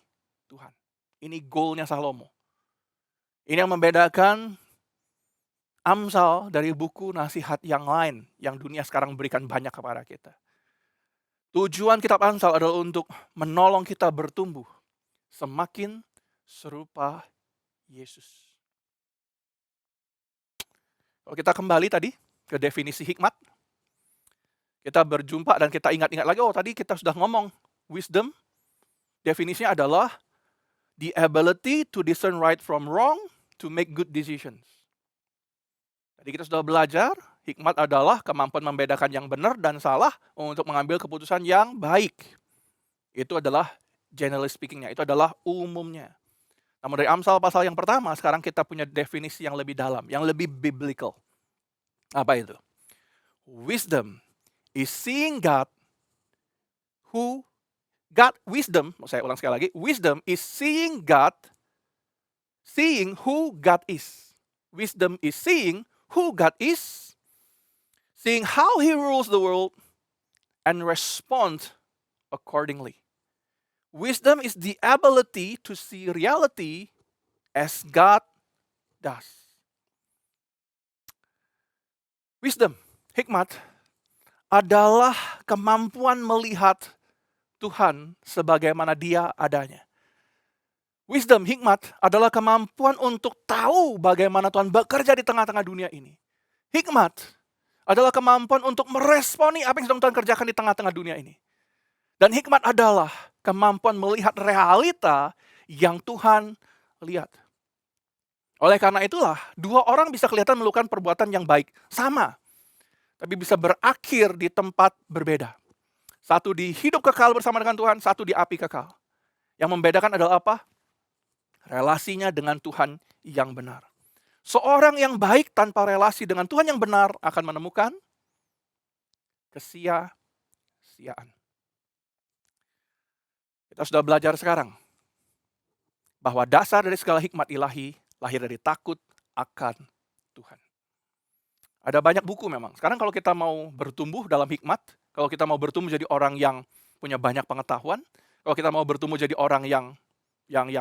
S5: Tuhan. Ini goalnya Salomo. Ini yang membedakan Amsal dari buku nasihat yang lain yang dunia sekarang berikan banyak kepada kita. Tujuan kitab Amsal adalah untuk menolong kita bertumbuh semakin serupa Yesus. Kalau kita kembali tadi ke definisi hikmat, kita berjumpa dan kita ingat-ingat lagi, tadi kita sudah ngomong, wisdom, definisinya adalah the ability to discern right from wrong, to make good decisions. Jadi kita sudah belajar, hikmat adalah kemampuan membedakan yang benar dan salah untuk mengambil keputusan yang baik. Itu adalah generally speaking-nya, itu adalah umumnya. Namun dari Amsal pasal yang pertama, sekarang kita punya definisi yang lebih dalam, yang lebih biblical. Apa itu? Wisdom is seeing God saya ulang sekali lagi, wisdom is seeing who God is. Wisdom is seeing who God is, seeing how He rules the world, and respond accordingly. Wisdom is the ability to see reality as God does. Wisdom, hikmat, adalah kemampuan melihat Tuhan sebagaimana Dia adanya. Wisdom, hikmat, adalah kemampuan untuk tahu bagaimana Tuhan bekerja di tengah-tengah dunia ini. Hikmat adalah kemampuan untuk meresponi apa yang sedang Tuhan kerjakan di tengah-tengah dunia ini. Dan hikmat adalah kemampuan melihat realita yang Tuhan lihat. Oleh karena itulah, dua orang bisa kelihatan melakukan perbuatan yang baik, sama. Tapi bisa berakhir di tempat berbeda. Satu di hidup kekal bersama dengan Tuhan, satu di api kekal. Yang membedakan adalah apa? Relasinya dengan Tuhan yang benar. Seorang yang baik tanpa relasi dengan Tuhan yang benar akan menemukan kesia-siaan. Kita sudah belajar sekarang bahwa dasar dari segala hikmat ilahi lahir dari takut akan Tuhan. Ada banyak buku memang. Sekarang kalau kita mau bertumbuh dalam hikmat, kalau kita mau bertumbuh jadi orang yang punya banyak pengetahuan, kalau kita mau bertumbuh jadi orang yang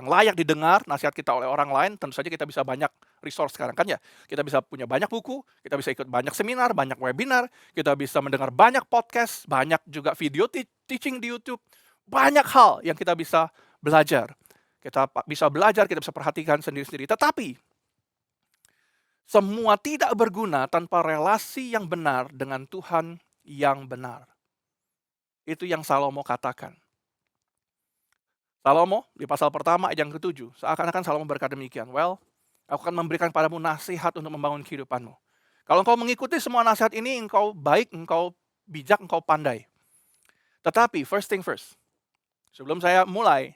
S5: layak didengar nasihat kita oleh orang lain, tentu saja kita bisa banyak resource sekarang kan ya. Kita bisa punya banyak buku, kita bisa ikut banyak seminar, banyak webinar, kita bisa mendengar banyak podcast, banyak juga video teaching di YouTube. Banyak hal yang kita bisa belajar. Kita bisa belajar, kita bisa perhatikan sendiri-sendiri. Tetapi, semua tidak berguna tanpa relasi yang benar dengan Tuhan yang benar. Itu yang Salomo katakan. Salomo di pasal pertama ayat yang ke-7, seakan-akan Salomo berkata demikian, well, aku akan memberikan padamu nasihat untuk membangun kehidupanmu. Kalau engkau mengikuti semua nasihat ini, engkau baik, engkau bijak, engkau pandai. Tetapi, first thing first, sebelum saya mulai,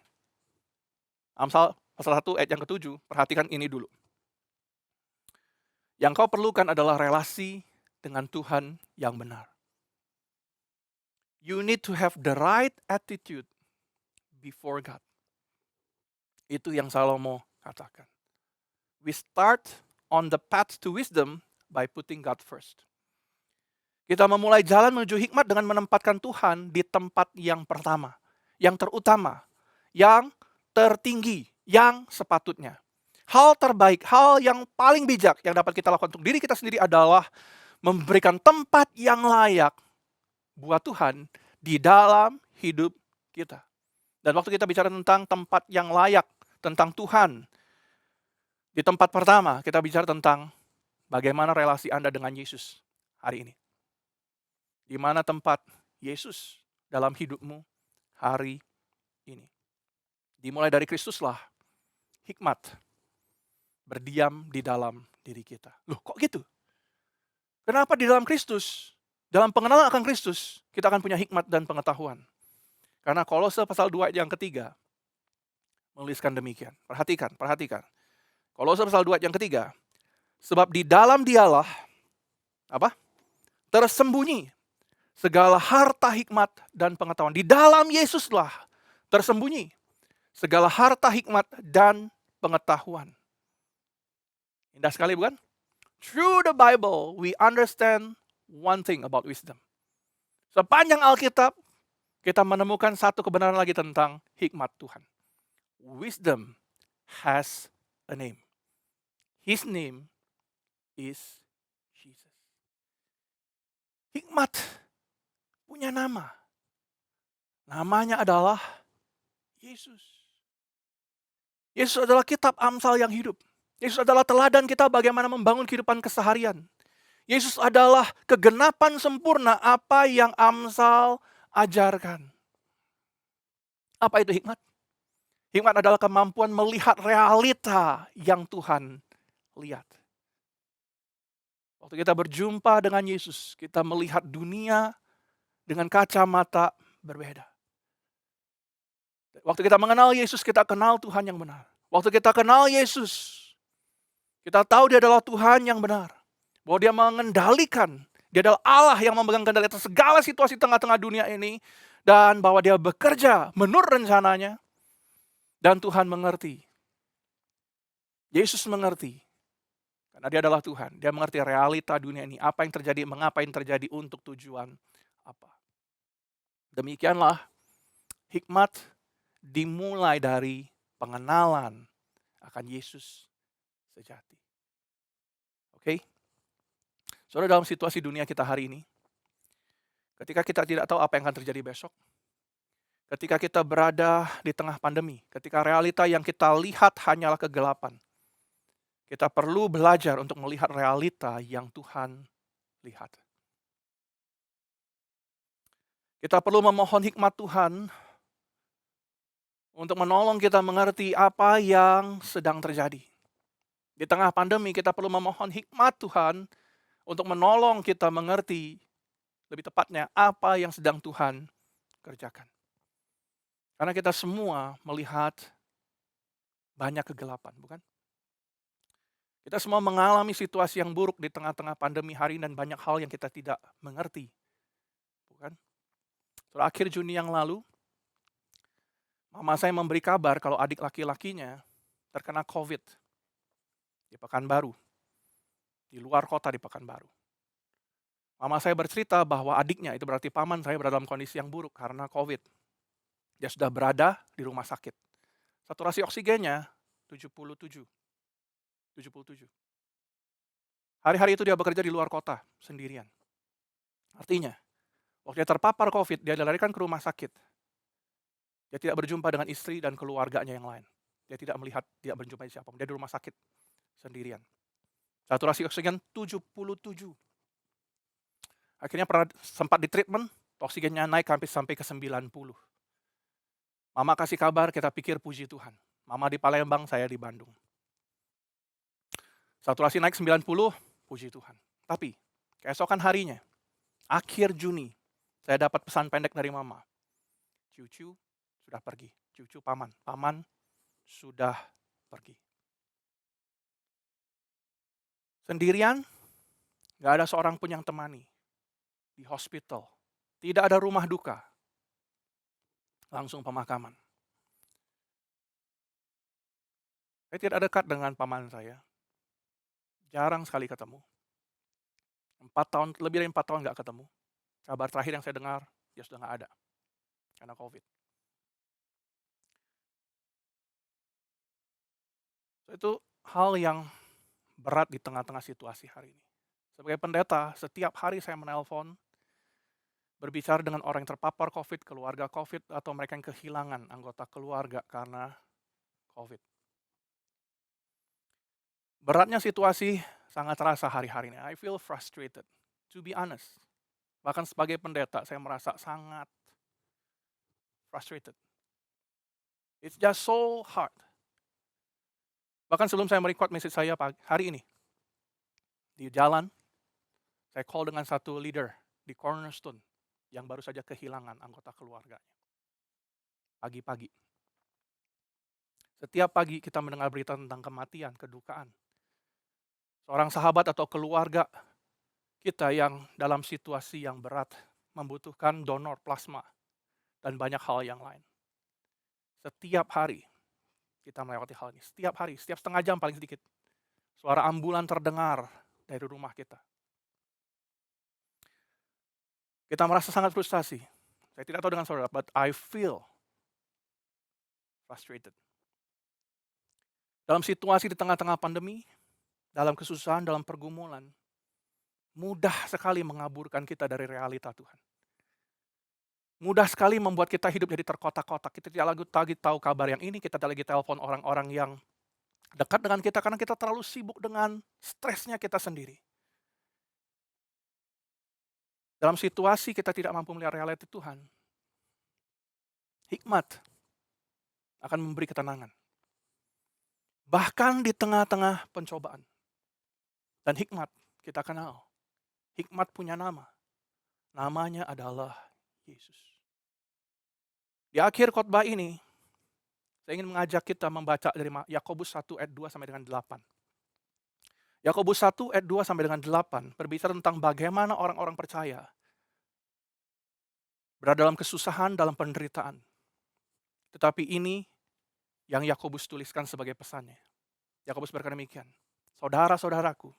S5: Amsal pasal 1 ayat yang ke-7, perhatikan ini dulu. Yang kau perlukan adalah relasi dengan Tuhan yang benar. You need to have the right attitude before God. Itu yang Salomo katakan. We start on the path to wisdom by putting God first. Kita memulai jalan menuju hikmat dengan menempatkan Tuhan di tempat yang pertama, yang terutama, yang tertinggi, yang sepatutnya. Hal terbaik, hal yang paling bijak yang dapat kita lakukan untuk diri kita sendiri adalah memberikan tempat yang layak buat Tuhan di dalam hidup kita. Dan waktu kita bicara tentang tempat yang layak, tentang Tuhan, di tempat pertama kita bicara tentang bagaimana relasi Anda dengan Yesus hari ini. Di mana tempat Yesus dalam hidupmu hari ini. Dimulai dari Kristuslah hikmat berdiam di dalam diri kita. Loh kok gitu? Kenapa di dalam Kristus, dalam pengenalan akan Kristus, kita akan punya hikmat dan pengetahuan? Karena Kolose pasal 2 ayat yang ketiga menuliskan demikian. Perhatikan. Kolose pasal 2 ayat yang ketiga. Sebab di dalam dialah, apa? Tersembunyi segala harta hikmat dan pengetahuan. Di dalam Yesuslah tersembunyi segala harta hikmat dan pengetahuan. Indah sekali bukan? Through the Bible, we understand one thing about wisdom. Sepanjang Alkitab, kita menemukan satu kebenaran lagi tentang hikmat Tuhan. Wisdom has a name. His name is Jesus. Hikmat punya nama. Namanya adalah Yesus. Yesus adalah kitab Amsal yang hidup. Yesus adalah teladan kita bagaimana membangun kehidupan keseharian. Yesus adalah kegenapan sempurna apa yang Amsal ajarkan. Apa itu hikmat? Hikmat adalah kemampuan melihat realita yang Tuhan lihat. Waktu kita berjumpa dengan Yesus, kita melihat dunia dengan kacamata berbeda. Waktu kita mengenal Yesus, kita kenal Tuhan yang benar. Waktu kita kenal Yesus, kita tahu dia adalah Tuhan yang benar. Bahwa dia mengendalikan, dia adalah Allah yang memegang kendali atas segala situasi tengah-tengah dunia ini. Dan bahwa dia bekerja menurut rencananya. Dan Tuhan mengerti. Yesus mengerti. Karena dia adalah Tuhan. Dia mengerti realita dunia ini. Apa yang terjadi, mengapa yang terjadi, untuk tujuan apa. Demikianlah hikmat dimulai dari pengenalan akan Yesus sejati. Oke? Saudara, dalam situasi dunia kita hari ini, ketika kita tidak tahu apa yang akan terjadi besok, ketika kita berada di tengah pandemi, ketika realita yang kita lihat hanyalah kegelapan, kita perlu belajar untuk melihat realita yang Tuhan lihat. Kita perlu memohon hikmat Tuhan untuk menolong kita mengerti apa yang sedang terjadi. Di tengah pandemi kita perlu memohon hikmat Tuhan untuk menolong kita mengerti lebih tepatnya apa yang sedang Tuhan kerjakan. Karena kita semua melihat banyak kegelapan, bukan? Kita semua mengalami situasi yang buruk di tengah-tengah pandemi hari ini dan banyak hal yang kita tidak mengerti. Bukan? Terakhir Juni yang lalu, mama saya memberi kabar kalau adik laki-lakinya terkena COVID di Pekanbaru, di luar kota di Pekanbaru. Mama saya bercerita bahwa adiknya, itu berarti paman saya, berada dalam kondisi yang buruk karena COVID. Dia sudah berada di rumah sakit. Saturasi oksigennya 77. Hari-hari itu dia bekerja di luar kota sendirian. Artinya, waktu dia terpapar COVID, dia dilarikan ke rumah sakit. Dia tidak berjumpa dengan istri dan keluarganya yang lain. Dia tidak melihat, tidak berjumpa siapapun. Dia di rumah sakit sendirian. Saturasi oksigen 77. Akhirnya sempat di treatment, oksigennya naik sampai ke 90. Mama kasih kabar, kita pikir puji Tuhan. Mama di Palembang, saya di Bandung. Saturasi naik 90, puji Tuhan. Tapi, keesokan harinya, akhir Juni, saya dapat pesan pendek dari mama. Cucu sudah pergi. Cucu paman sudah pergi. Sendirian, gak ada seorang pun yang temani. Di hospital, tidak ada rumah duka. Langsung pemakaman. Saya tidak dekat dengan paman saya. Jarang sekali ketemu. 4 tahun, lebih dari 4 tahun gak ketemu. Kabar terakhir yang saya dengar, dia sudah gak ada. Karena COVID. Itu hal yang berat di tengah-tengah situasi hari ini. Sebagai pendeta, setiap hari saya menelpon, berbicara dengan orang yang terpapar COVID, keluarga COVID, atau mereka yang kehilangan anggota keluarga karena COVID. Beratnya situasi sangat terasa hari-hari ini. I feel frustrated, to be honest. Bahkan sebagai pendeta, saya merasa sangat frustrated. It's just so hard. Bahkan sebelum saya merecord message saya hari ini, di jalan, saya call dengan satu leader di Cornerstone yang baru saja kehilangan anggota keluarganya. Pagi-pagi. Setiap pagi kita mendengar berita tentang kematian, kedukaan. Seorang sahabat atau keluarga kita yang dalam situasi yang berat, membutuhkan donor plasma, dan banyak hal yang lain. Setiap hari kita melewati hal ini. Setiap hari, setiap setengah jam paling sedikit. Suara ambulan terdengar dari rumah kita. Kita merasa sangat frustasi. Saya tidak tahu dengan saudara, but I feel frustrated. Dalam situasi di tengah-tengah pandemi, dalam kesusahan, dalam pergumulan, mudah sekali mengaburkan kita dari realita Tuhan. Mudah sekali membuat kita hidup jadi terkotak-kotak. Kita tidak lagi tahu kabar yang ini, kita tidak lagi telepon orang-orang yang dekat dengan kita karena kita terlalu sibuk dengan stresnya kita sendiri. Dalam situasi kita tidak mampu melihat realita Tuhan, hikmat akan memberi ketenangan. Bahkan di tengah-tengah pencobaan. Dan hikmat kita kenal. Hikmat punya nama. Namanya adalah Yesus. Di akhir khotbah ini, saya ingin mengajak kita membaca dari Yakobus 1 ayat 2 sampai dengan 8. Yakobus 1 ayat 2 sampai dengan 8 berbicara tentang bagaimana orang-orang percaya berada dalam kesusahan, dalam penderitaan. Tetapi ini yang Yakobus tuliskan sebagai pesannya. Yakobus berkata demikian, saudara-saudaraku,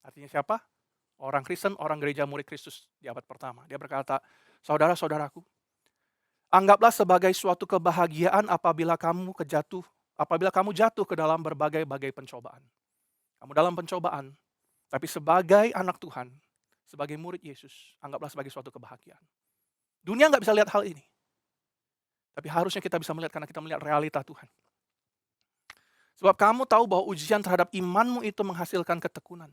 S5: artinya siapa? Orang Kristen, orang gereja murid Kristus di abad pertama. Dia berkata, saudara-saudaraku, anggaplah sebagai suatu kebahagiaan apabila kamu jatuh ke dalam berbagai-bagai pencobaan. Kamu dalam pencobaan, tapi sebagai anak Tuhan, sebagai murid Yesus, anggaplah sebagai suatu kebahagiaan. Dunia nggak bisa lihat hal ini. Tapi harusnya kita bisa melihat karena kita melihat realita Tuhan. Sebab kamu tahu bahwa ujian terhadap imanmu itu menghasilkan ketekunan.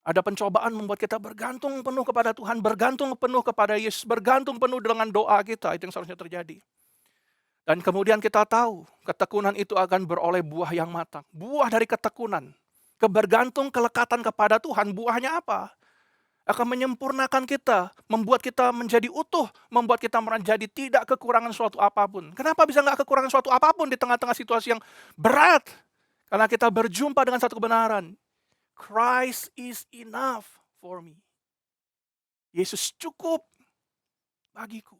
S5: Ada pencobaan membuat kita bergantung penuh kepada Tuhan, bergantung penuh kepada Yesus, bergantung penuh dengan doa kita. Itu yang seharusnya terjadi. Dan kemudian kita tahu ketekunan itu akan beroleh buah yang matang. Buah dari ketekunan, kebergantung, kelekatan kepada Tuhan, buahnya apa? Akan menyempurnakan kita, membuat kita menjadi utuh, membuat kita menjadi tidak kekurangan suatu apapun. Kenapa bisa nggak kekurangan suatu apapun di tengah-tengah situasi yang berat? Karena kita berjumpa dengan satu kebenaran. Christ is enough for me. Yesus cukup bagiku.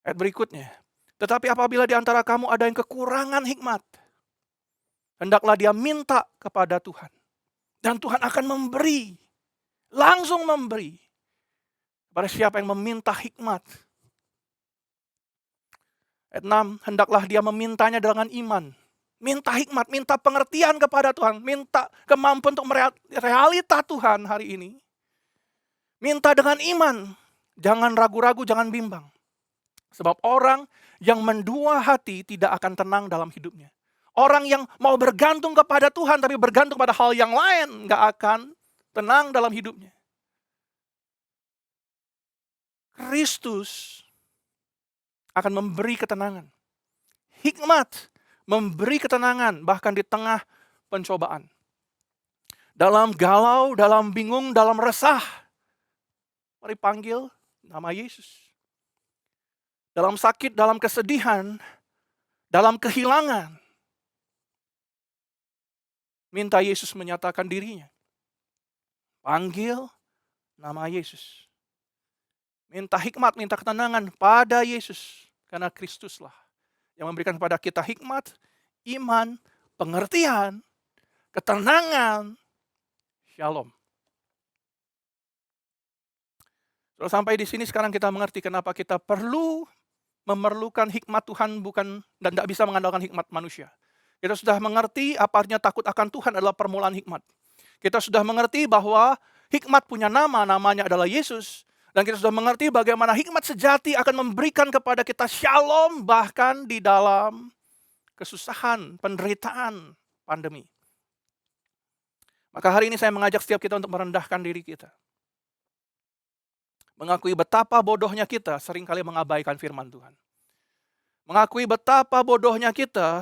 S5: Ayat berikutnya. Tetapi apabila di antara kamu ada yang kekurangan hikmat, hendaklah dia minta kepada Tuhan. Dan Tuhan akan memberi. Langsung memberi. Kepada siapa yang meminta hikmat. Ayat 6. Hendaklah dia memintanya dengan iman. Minta hikmat, minta pengertian kepada Tuhan. Minta kemampuan untuk realita Tuhan hari ini. Minta dengan iman. Jangan ragu-ragu, jangan bimbang. Sebab orang yang mendua hati tidak akan tenang dalam hidupnya. Orang yang mau bergantung kepada Tuhan tapi bergantung pada hal yang lain gak akan tenang dalam hidupnya. Kristus akan memberi ketenangan. Hikmat memberi ketenangan bahkan di tengah pencobaan. Dalam galau, dalam bingung, dalam resah. Mari panggil nama Yesus. Dalam sakit, dalam kesedihan, dalam kehilangan. Minta Yesus menyatakan dirinya. Panggil nama Yesus. Minta hikmat, minta ketenangan pada Yesus. Karena Kristuslah yang memberikan kepada kita hikmat, iman, pengertian, ketenangan, shalom. Kalau sampai di sini sekarang kita mengerti kenapa kita memerlukan hikmat Tuhan bukan dan tidak bisa mengandalkan hikmat manusia. Kita sudah mengerti apa artinya takut akan Tuhan adalah permulaan hikmat. Kita sudah mengerti bahwa hikmat punya nama, namanya adalah Yesus. Dan kita sudah mengerti bagaimana hikmat sejati akan memberikan kepada kita shalom bahkan di dalam kesusahan, penderitaan, pandemi. Maka hari ini saya mengajak setiap kita untuk merendahkan diri kita. Mengakui betapa bodohnya kita seringkali mengabaikan firman Tuhan. Mengakui betapa bodohnya kita,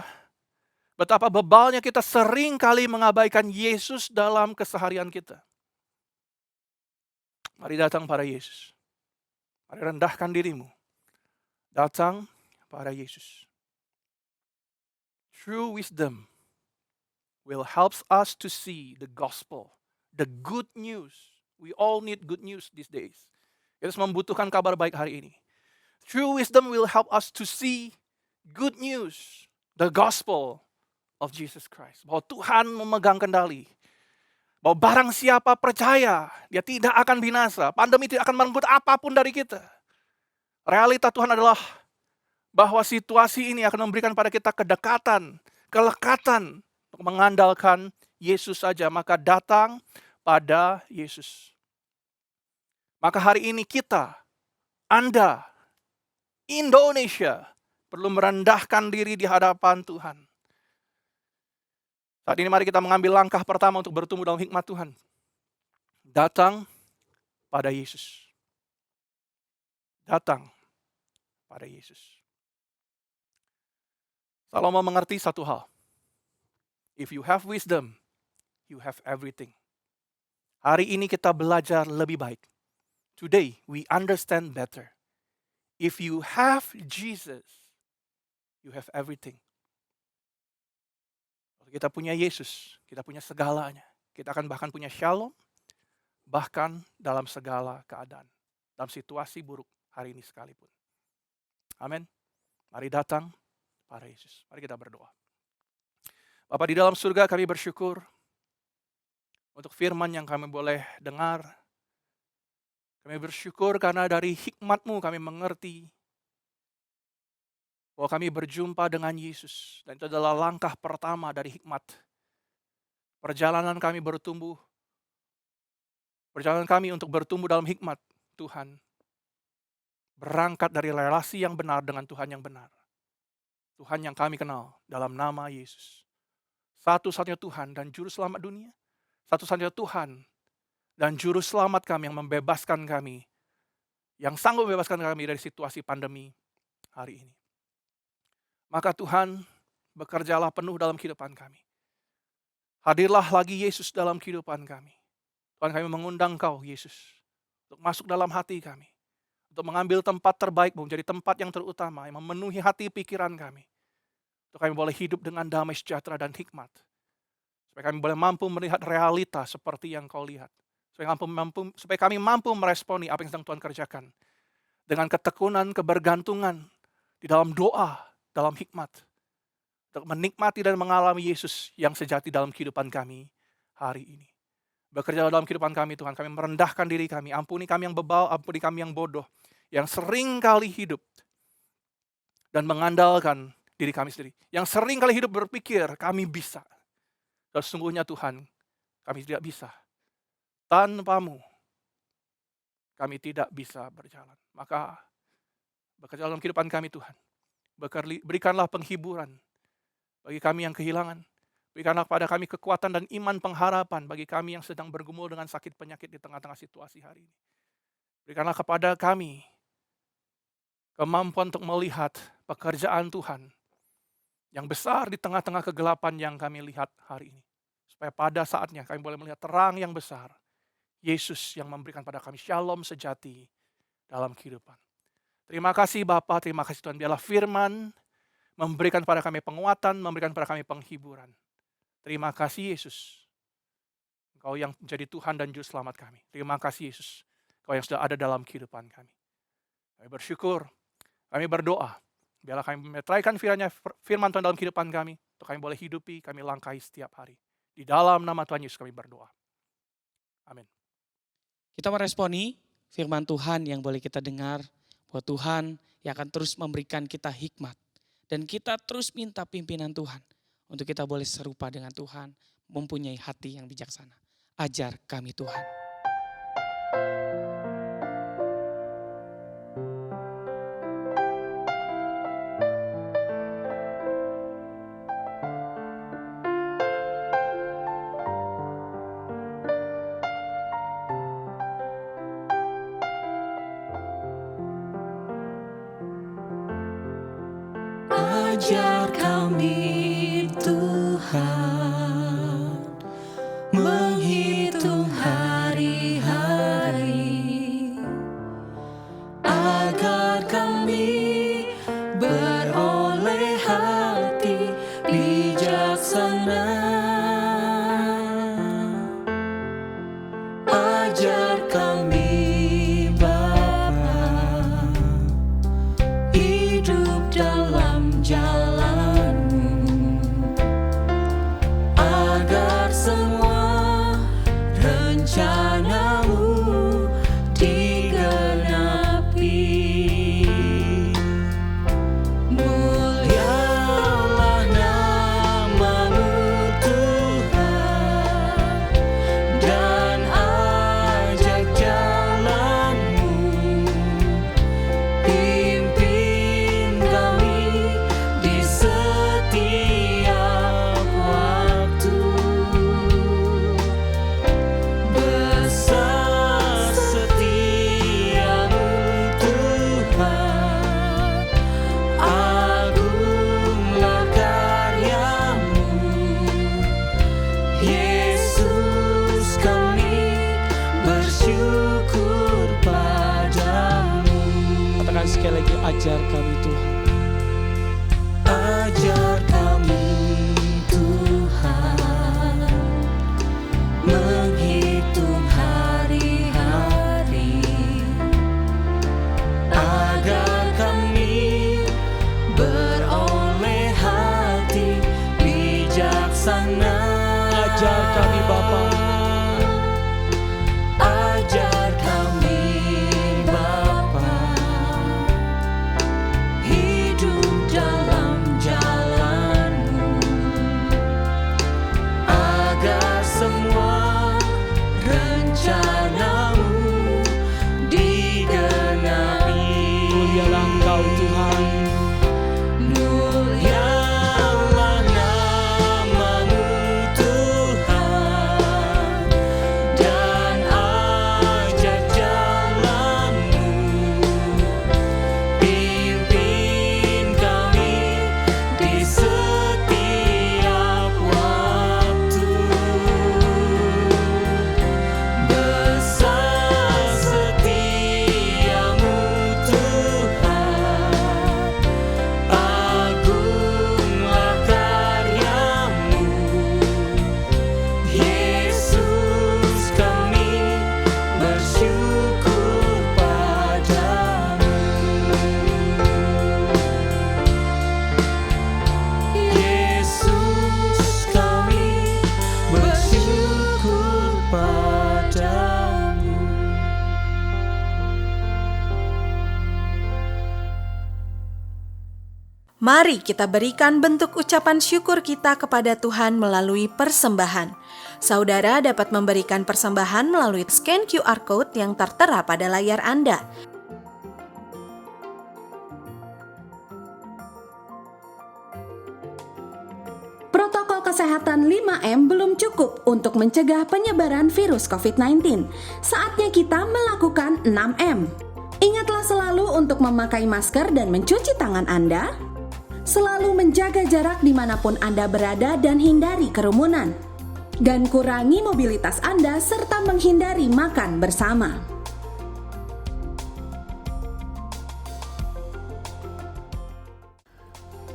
S5: betapa bebalnya kita seringkali mengabaikan Yesus dalam keseharian kita. Mari datang pada Yesus. Mari rendahkan dirimu. Datang pada Yesus. True wisdom will help us to see the gospel, the good news. We all need good news these days. Kita membutuhkan kabar baik hari ini. True wisdom will help us to see good news, the gospel of Jesus Christ. Bahwa Tuhan memegang kendali. Bahwa barang siapa percaya, dia tidak akan binasa. Pandemi tidak akan merenggut apapun dari kita. Realita Tuhan adalah bahwa situasi ini akan memberikan pada kita kedekatan, kelekatan untuk mengandalkan Yesus saja. Maka datang pada Yesus. Maka hari ini kita, Anda, Indonesia, perlu merendahkan diri di hadapan Tuhan. Saat ini mari kita mengambil langkah pertama untuk bertumbuh dalam hikmat Tuhan. Datang pada Yesus. Datang pada Yesus. Salomo mengerti satu hal. If you have wisdom, you have everything. Hari ini kita belajar lebih baik. Today, we understand better. If you have Jesus, you have everything. Kalau kita punya Yesus, kita punya segalanya. Kita akan bahkan punya shalom, bahkan dalam segala keadaan. Dalam situasi buruk hari ini sekalipun. Amin. Mari datang pada Yesus. Mari kita berdoa. Bapa di dalam surga, kami bersyukur untuk firman yang kami boleh dengar. Kami bersyukur karena dari hikmat-Mu kami mengerti bahwa kami berjumpa dengan Yesus. Dan itu adalah langkah pertama dari hikmat. Perjalanan kami bertumbuh. Perjalanan kami untuk bertumbuh dalam hikmat Tuhan. Berangkat dari relasi yang benar dengan Tuhan yang benar. Tuhan yang kami kenal dalam nama Yesus. Satu-satunya Tuhan dan Juru Selamat dunia. Satu-satunya Tuhan dan Juru Selamat kami yang membebaskan kami. Yang sanggup membebaskan kami dari situasi pandemi. hari ini. Maka Tuhan, bekerjalah penuh dalam kehidupan kami. Hadirlah lagi Yesus dalam kehidupan kami. Tuhan, kami mengundang Kau, Yesus, untuk masuk dalam hati kami. Untuk mengambil tempat terbaik, menjadi tempat yang terutama, yang memenuhi hati pikiran kami. Untuk kami boleh hidup dengan damai sejahtera dan hikmat. Supaya kami boleh mampu melihat realita seperti yang Kau lihat. Supaya kami mampu meresponi apa yang sedang Tuhan kerjakan. Dengan ketekunan, kebergantungan, di dalam doa, dalam hikmat. Untuk menikmati dan mengalami Yesus yang sejati dalam kehidupan kami hari ini. Bekerja dalam kehidupan kami Tuhan, kami merendahkan diri kami. Ampuni kami yang bebal, ampuni kami yang bodoh. Yang sering kali hidup dan mengandalkan diri kami sendiri. Yang sering kali hidup berpikir kami bisa. Dan sesungguhnya Tuhan, kami tidak bisa. Tanpa-Mu, kami tidak bisa berjalan. Maka bekerja dalam kehidupan kami Tuhan. Berikanlah penghiburan bagi kami yang kehilangan. Berikanlah kepada kami kekuatan dan iman pengharapan bagi kami yang sedang bergumul dengan sakit penyakit di tengah-tengah situasi hari ini. Berikanlah kepada kami kemampuan untuk melihat pekerjaan Tuhan yang besar di tengah-tengah kegelapan yang kami lihat hari ini. Supaya pada saatnya kami boleh melihat terang yang besar. Yesus yang memberikan pada kami shalom sejati dalam kehidupan. Terima kasih Bapa, terima kasih Tuhan. Biarlah firman memberikan pada kami penguatan, memberikan pada kami penghiburan. Terima kasih Yesus. Engkau yang menjadi Tuhan dan Juru Selamat kami. Terima kasih Yesus. Engkau yang sudah ada dalam kehidupan kami. Kami bersyukur, kami berdoa. Biarlah kami memetraikan firman Tuhan dalam kehidupan kami. Untuk kami boleh hidupi, kami langkahi setiap hari. Di dalam nama Tuhan Yesus kami berdoa. Amin.
S1: Kita meresponi firman Tuhan yang boleh kita dengar. Bahwa Tuhan yang akan terus memberikan kita hikmat. Dan kita terus minta pimpinan Tuhan. Untuk kita boleh serupa dengan Tuhan. Mempunyai hati yang bijaksana. Ajar kami Tuhan.
S2: Ajar kami Tuhan menghitung hari-hari agar kami beroleh hati bijaksana. Ajar kami Bapa hidup dalam jalan-Mu agar semua rencana-Mu digenapi. Mulialah nama-Mu Tuhan dan ajak jalan-Mu. Pimpin kami di setiap waktu. Besar setiamu Tuhan, agunglah karya-Mu. Yesus kami bersyukur padamu.
S1: Katakan sekali lagi, ajar kami Tuhan.
S2: Ajar kami Tuhan menghitung hari-hari agar kami beroleh hati bijaksana.
S1: Ajar kami Bapa.
S2: Ajar kami Bapa
S6: Mari kita berikan bentuk ucapan syukur kita kepada Tuhan melalui persembahan. Saudara dapat memberikan persembahan melalui scan QR Code yang tertera pada layar Anda.
S7: Protokol kesehatan 5M belum cukup untuk mencegah penyebaran virus COVID-19. Saatnya kita melakukan 6M. Ingatlah selalu untuk memakai masker dan mencuci tangan Anda. Selalu menjaga jarak dimanapun Anda berada dan hindari kerumunan. Dan kurangi mobilitas Anda serta menghindari makan bersama.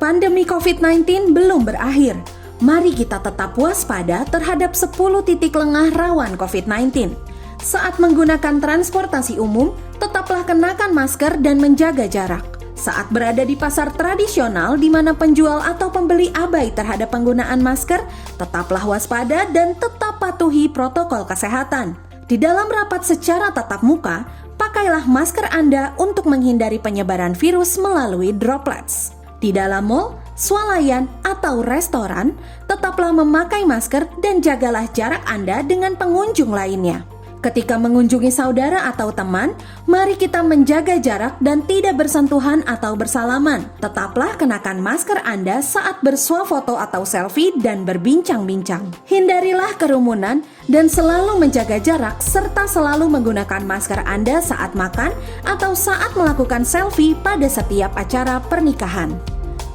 S7: Pandemi COVID-19 belum berakhir. Mari kita tetap waspada terhadap 10 titik lengah rawan COVID-19. Saat menggunakan transportasi umum, tetaplah kenakan masker dan menjaga jarak. Saat berada di pasar tradisional di mana penjual atau pembeli abai terhadap penggunaan masker, tetaplah waspada dan tetap patuhi protokol kesehatan. Di dalam rapat secara tatap muka, pakailah masker Anda untuk menghindari penyebaran virus melalui droplets. Di dalam mall, swalayan, atau restoran, tetaplah memakai masker dan jagalah jarak Anda dengan pengunjung lainnya. Ketika mengunjungi saudara atau teman, mari kita menjaga jarak dan tidak bersentuhan atau bersalaman. Tetaplah kenakan masker Anda saat bersuah foto atau selfie dan berbincang-bincang. Hindarilah kerumunan dan selalu menjaga jarak serta selalu menggunakan masker Anda saat makan atau saat melakukan selfie pada setiap acara pernikahan.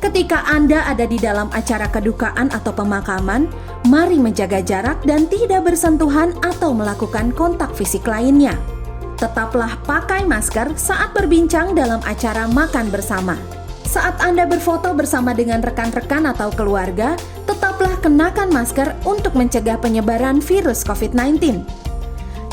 S7: Ketika Anda ada di dalam acara kedukaan atau pemakaman, mari menjaga jarak dan tidak bersentuhan atau melakukan kontak fisik lainnya. Tetaplah pakai masker saat berbincang dalam acara makan bersama. Saat Anda berfoto bersama dengan rekan-rekan atau keluarga, tetaplah kenakan masker untuk mencegah penyebaran virus COVID-19.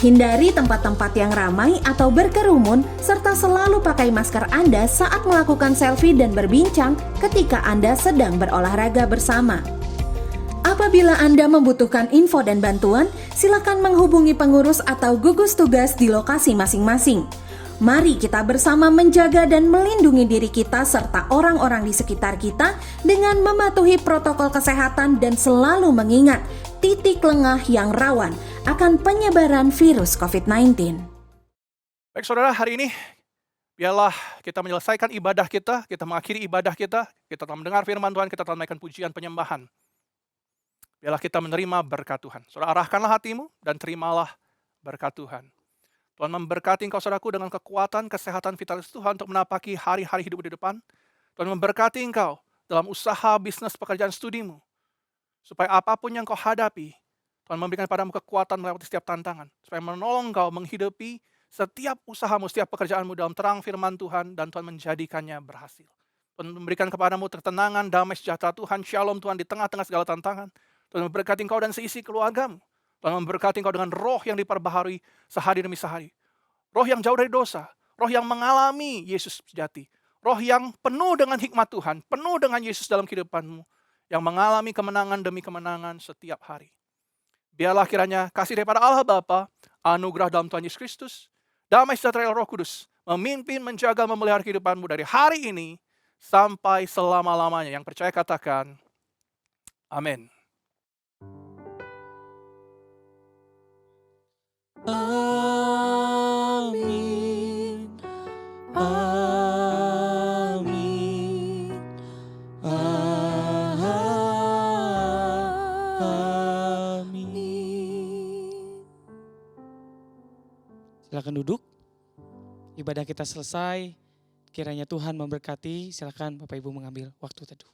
S7: Hindari tempat-tempat yang ramai atau berkerumun, serta selalu pakai masker Anda saat melakukan selfie dan berbincang ketika Anda sedang berolahraga bersama. Apabila Anda membutuhkan info dan bantuan, silakan menghubungi pengurus atau gugus tugas di lokasi masing-masing. Mari kita bersama menjaga dan melindungi diri kita serta orang-orang di sekitar kita dengan mematuhi protokol kesehatan dan selalu mengingat titik lengah yang rawan akan penyebaran virus COVID-19.
S5: Baik saudara, hari ini biarlah kita menyelesaikan ibadah kita mengakhiri ibadah kita telah mendengar firman Tuhan, kita telah menaikkan pujian penyembahan. Biarlah kita menerima berkat Tuhan. Saudara, arahkanlah hatimu dan terimalah berkat Tuhan. Tuhan memberkati engkau saudaraku dengan kekuatan, kesehatan, vitalitas Tuhan untuk menapaki hari-hari hidup di depan. Tuhan memberkati engkau dalam usaha, bisnis, pekerjaan, studimu. Supaya apapun yang kau hadapi, Tuhan memberikan padamu kekuatan melewati setiap tantangan. Supaya menolong kau menghidupi setiap usahamu, setiap pekerjaanmu dalam terang firman Tuhan. Dan Tuhan menjadikannya berhasil. Tuhan memberikan kepadamu ketenangan, damai sejahtera Tuhan, shalom Tuhan di tengah-tengah segala tantangan. Tuhan memberkati engkau dan seisi keluargamu. Tuhan memberkati engkau dengan roh yang diperbaharui sehari demi sehari. Roh yang jauh dari dosa. Roh yang mengalami Yesus sejati. Roh yang penuh dengan hikmat Tuhan. Penuh dengan Yesus dalam kehidupanmu. Yang mengalami kemenangan demi kemenangan setiap hari. Biarlah kiranya kasih daripada Allah Bapa, anugerah dalam Tuhan Yesus Kristus, damai sejahtera Roh Kudus, memimpin, menjaga, memelihara kehidupanmu dari hari ini sampai selama-lamanya. Yang percaya katakan, amin.
S2: Amin. Amin. Amin.
S1: Silakan duduk. Ibadah kita selesai. Kiranya Tuhan memberkati. Silakan Bapak Ibu mengambil waktu teduh.